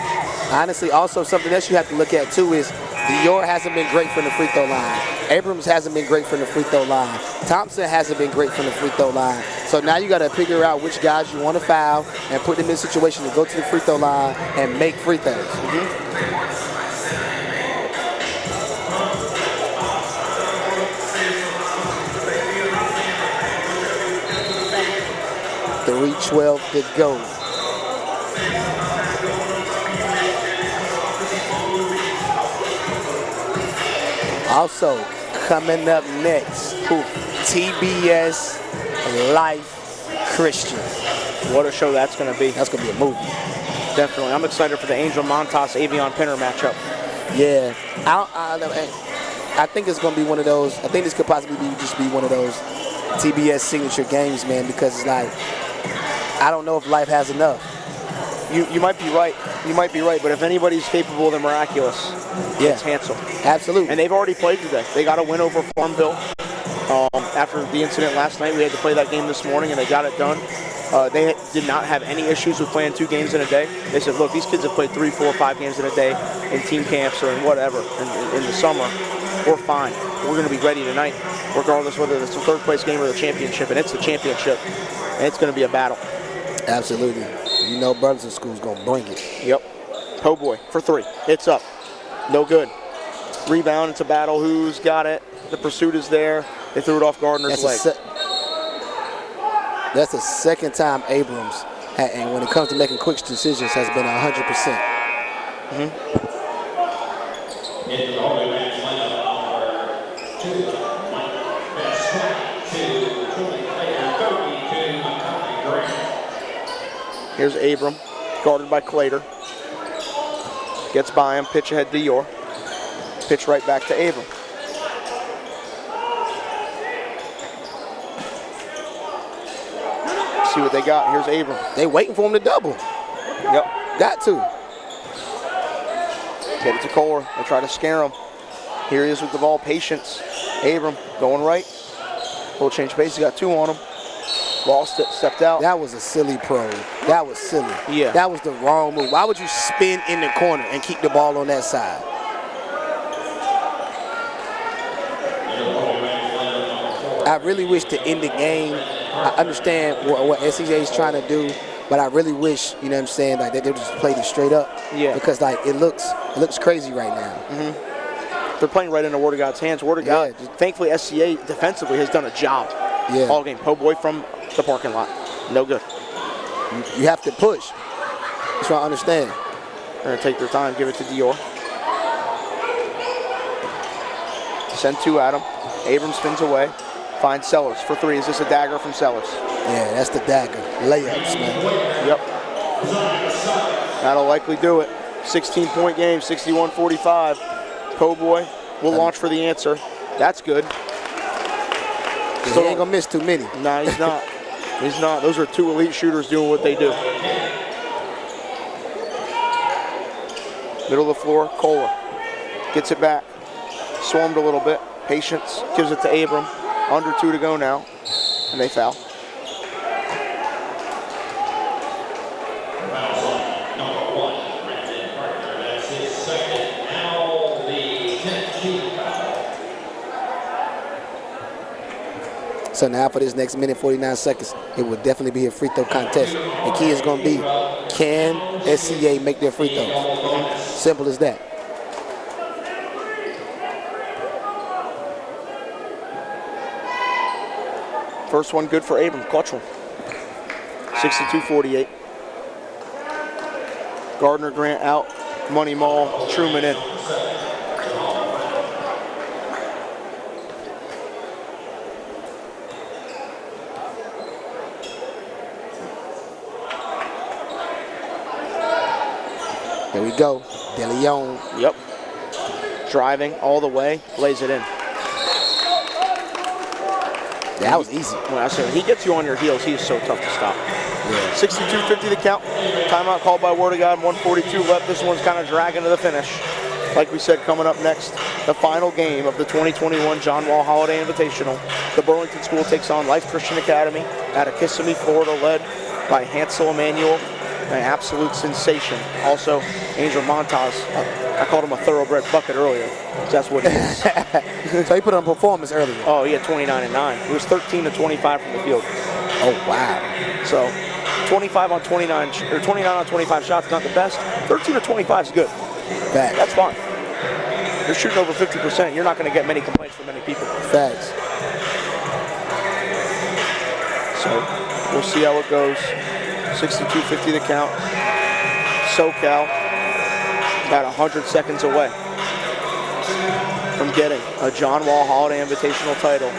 Honestly, also something else you have to look at too is Dior hasn't been great from the free throw line. Abrams hasn't been great from the free throw line. Thompson hasn't been great from the free throw line. So now you got to figure out which guys you want to foul and put them in a situation to go to the free throw line and make free throws. 3:12 to go. Also, coming up next, TBS Life Christian. What a show that's going to be. That's going to be a movie. Definitely. I'm excited for the Angel Montas Avion Pinner matchup. Yeah. I think it's going to be one of those. I think this could possibly just be one of those TBS signature games, man, because it's like, I don't know if Life has enough. You might be right. You might be right. But if anybody's capable of the miraculous, it's Hansel. Absolutely. And they've already played today. They got a win over Farmville. After the incident last night, we had to play that game this morning, and they got it done. They did not have any issues with playing 2 games in a day. They said, look, these kids have played 3, 4, 5 games in a day in team camps or in whatever in the summer. We're fine. We're going to be ready tonight, regardless whether it's the 3rd place game or the championship, and it's the championship, and it's going to be a battle. Absolutely. You know Burlington School's going to bring it. Yep. Oh boy, for 3. It's up. No good. Rebound, it's a battle. Who's got it? The pursuit is there. They threw it off Gardner's leg. That's the second time Abrams, and when it comes to making quick decisions, has been 100%. Here's Abram, guarded by Clater. Gets by him, pitch ahead to Dior. Pitch right back to Abram. See what they got. Here's Abram. They waiting for him to double. Yep. Got to. Get it to Kohler. They try to scare him. Here he is with the ball. Patience. Abram going right. Little change pace. He got 2 on him. Lost it. Stepped out. That was a silly pro. That was silly. Yeah. That was the wrong move. Why would you spin in the corner and keep the ball on that side? I really wish to end the game. I understand what SCJ is trying to do, but I really wish, you know what I'm saying, like they just played it straight up. Yeah. Because like it looks crazy right now. They're playing right into Word of God's hands. Word of God. Thankfully, SCA defensively has done a job. Yeah. All game. Po' boy from the parking lot. No good. You have to push. That's what I understand. They're going to take their time, give it to Dior. Send 2 at him. Abrams spins away. Finds Sellers for 3. Is this a dagger from Sellers? Yeah, that's the dagger. Layups, man. Yep. That'll likely do it. 16-point game, 61-45. Po' boy will launch for the answer. That's good. He ain't going to miss too many. Nah, he's not. He's not. Those are 2 elite shooters doing what they do. Middle of the floor, Kohler. Gets it back. Swarmed a little bit. Patience. Gives it to Abram. Under 2 to go now. And they foul. So now for this next minute, 49 seconds, it will definitely be a free throw contest. The key is going to be, can SCA make their free throws? Simple as that. First one good for Abram. Clutch one. 62-48. Gardner Grant out. Money Mall. Truman in. Here we go. Dillione. Yep. Driving all the way, lays it in. That was easy. When I said he gets you on your heels, he is so tough to stop. Yeah. 62-50 the count. Timeout called by Word of God. 142 left. This one's kind of dragging to the finish. Like we said, coming up next, the final game of the 2021 John Wall Holiday Invitational. The Burlington School takes on Life Christian Academy out of Kissimmee, Florida, led by Hansel Emmanuel, an absolute sensation. Also, Angel Montaz. I called him a thoroughbred bucket earlier. That's what he is. So he put on performance earlier. Oh, he had 29 and 9. He was 13 to 25 from the field. Oh, wow. So 25 on 29, or 29 on 25 shots, not the best. 13 to 25 is good. Facts. That's fine. You're shooting over 50%. You're not going to get many complaints from many people. Facts. So we'll see how it goes. 62-50 the count. SoCal about 100 seconds away from getting a John Wall Holiday Invitational title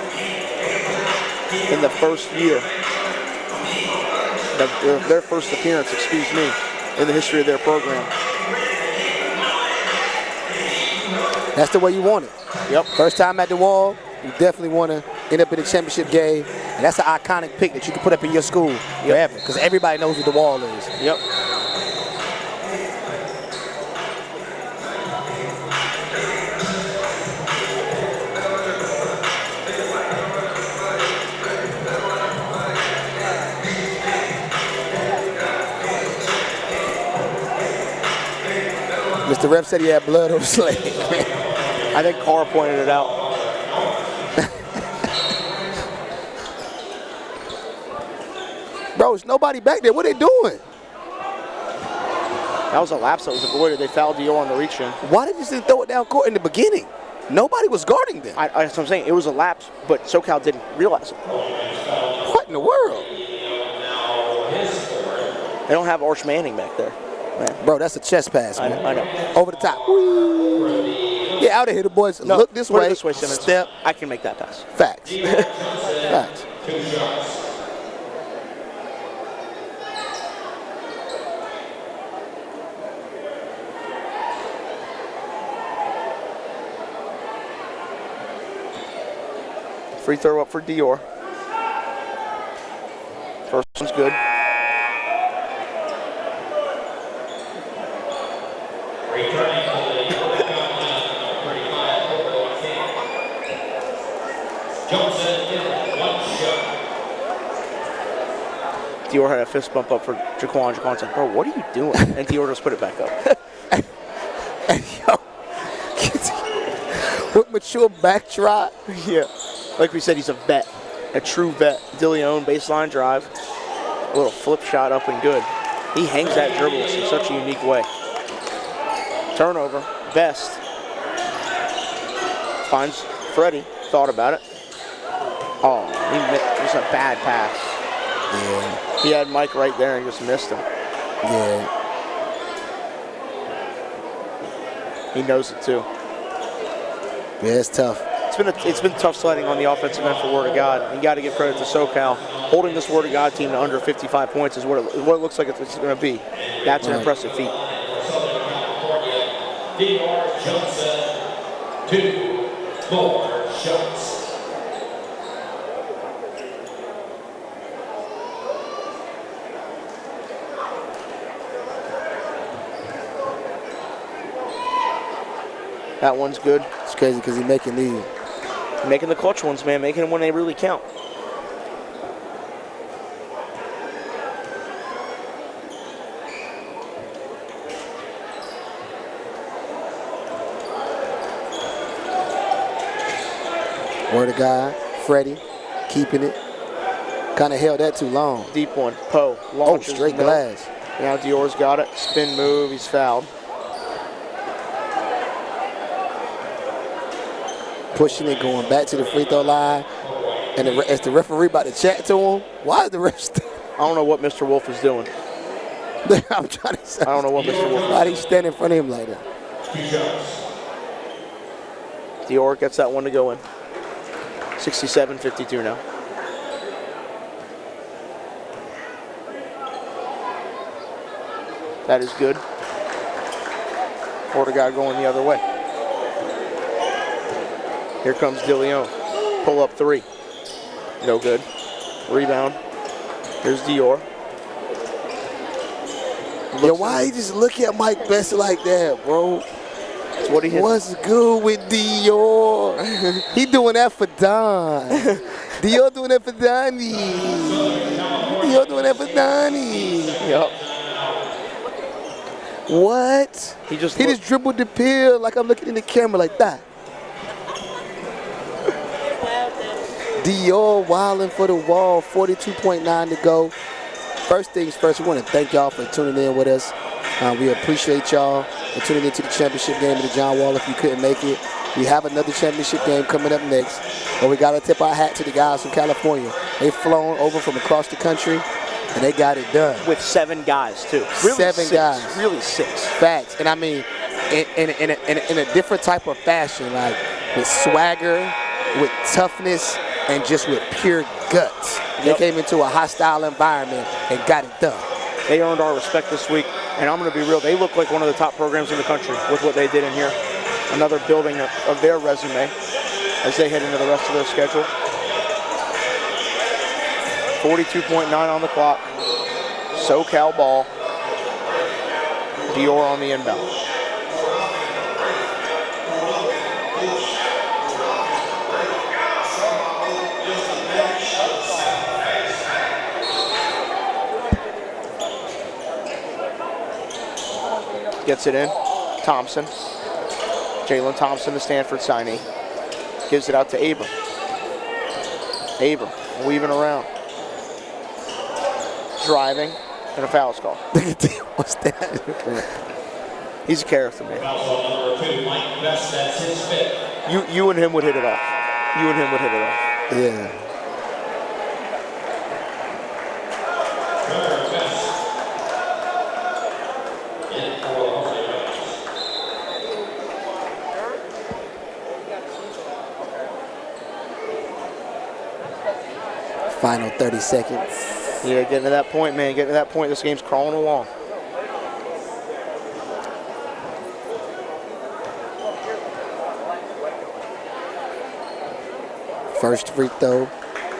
in the first year, their first appearance, excuse me, in the history of their program. That's the way you want it. Yep. First time at the Wall, you definitely want to end up in the championship game. And that's an iconic pick that you can put up in your school forever, because everybody knows what the Wall is. Yep. Mr. Ref said he had blood on his leg. I think Carr pointed it out. Bro, there's nobody back there. What are they doing? That was a lapse that was avoided. They fouled Dior on the reach in. Why did you just throw it down court in the beginning? Nobody was guarding them. That's what I'm saying. It was a lapse, but SoCal didn't realize it. What in the world? They don't have Arch Manning back there. Man. Bro, that's a chest pass, man. I know. Over the top. Whee. Yeah, out of here, the boys. No, look this put way. it this way, Simmons. Step. I can make that pass. Facts. Facts. Free throw up for Dior. First one's good. Dior had a fist bump up for Jaquan. Jaquan said, "Bro, what are you doing?" And Dior just put it back up. Yo, with mature back try. Yeah. Like we said, he's a vet, a true vet. Dillione, baseline drive. A little flip shot up and good. He hangs that dribble in such a unique way. Turnover, Best. Finds Freddie, thought about it. Oh, it was a bad pass. Yeah. He had Mike right there and just missed him. Yeah. He knows it too. Yeah, it's tough. It's been tough sledding on the offensive end for Word of God. You got to give credit to SoCal. Holding this Word of God team to under 55 points is what it looks like it's going to be. That's an impressive feat. Dior Johnson, 2 more shots. That one's good. It's crazy because he's making these. Making the clutch ones, man. Making them when they really count. Word of God, Freddie, keeping it. Kind of held that too long. Deep one. Poe launches. Straight glass. Now Dior's got it. Spin move. He's fouled. Pushing it, going back to the free throw line. And as the referee about to chat to him, why is the ref I don't know what Mr. Wolf is doing. I'm trying to say. I don't know what Mr. Wolf is. Why he stand in front of him like that? Dior gets that one to go in. 67-52 now. That is good. Or the guy going the other way. Here comes Dillione. Pull up 3. No good. Rebound. Here's Dior. Yo, why you just look at Mike Bessie like that, bro? That's what he hit. What's good with Dior? He doing that for Don. Dior doing that for Donnie. Dior doing that for Donnie. Yep. What? He just dribbled the pill like I'm looking in the camera like that. Dior wilding for the wall, 42.9 to go. First things first, we want to thank y'all for tuning in with us. We appreciate y'all for tuning into the championship game of the John Wall if you couldn't make it. We have another championship game coming up next. But we got to tip our hat to the guys from California. They've flown over from across the country, and they got it done. with 7 guys, too. Really 7 guys. Really 6. Facts. And I mean, in a different type of fashion, like with swagger, with toughness, and just with pure guts. They came into a hostile environment and got it done. They earned our respect this week, and I'm going to be real. They look like one of the top programs in the country with what they did in here. Another building of their resume as they head into the rest of their schedule. 42.9 on the clock. SoCal ball. Dior on the inbound. Gets it in. Thompson. Jalen Thompson, the Stanford signee. Gives it out to Abram. Abram weaving around. Driving. And a foul call. What's that? He's a character, man. Also number 2, Mike Best, that's his 5th. You and him would hit it off. You and him would hit it off. Yeah. Number Best. In for Jose Reyes. Final 30 seconds. Yeah, getting to that point, man. Getting to that point, this game's crawling along. First free throw,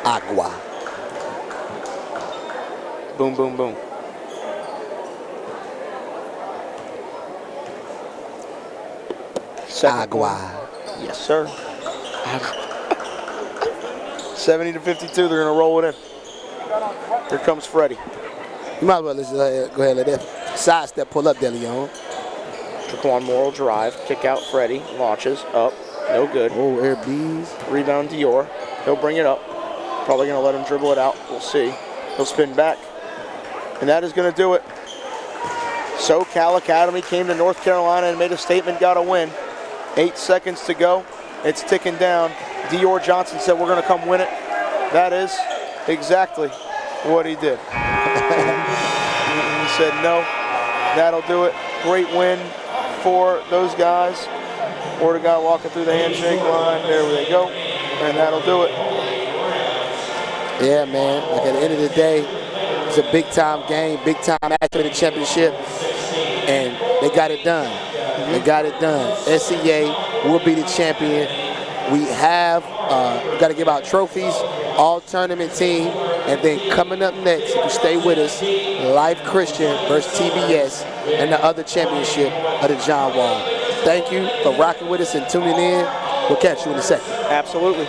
Agua. Boom, boom, boom. Agua. Yes, sir. 70 to 52, they're going to roll it in. Here comes Freddie. You might as well just go ahead and let that sidestep pull up, Dillione. Jaquan Moore will drive, kick out Freddie, launches, up, no good. Oh, Air B's. Rebound Dior, he'll bring it up. Probably going to let him dribble it out, we'll see. He'll spin back, and that is going to do it. SoCal Academy came to North Carolina and made a statement, got a win. 8 seconds to go, it's ticking down. Dior Johnson said, we're going to come win it. That is exactly what he did. He said, no, that'll do it. Great win for those guys. Or the guy walking through the handshake line. There they go. And that'll do it. Yeah, man. Like at the end of the day, it's a big-time game, big-time action in the championship. And they got it done. They got it done. SCA will be the champion. We have got to give out trophies, all tournament team, and then coming up next, if you stay with us, Life Christian versus TBS and the other championship of the John Wall. Thank you for rocking with us and tuning in. We'll catch you in a second. Absolutely.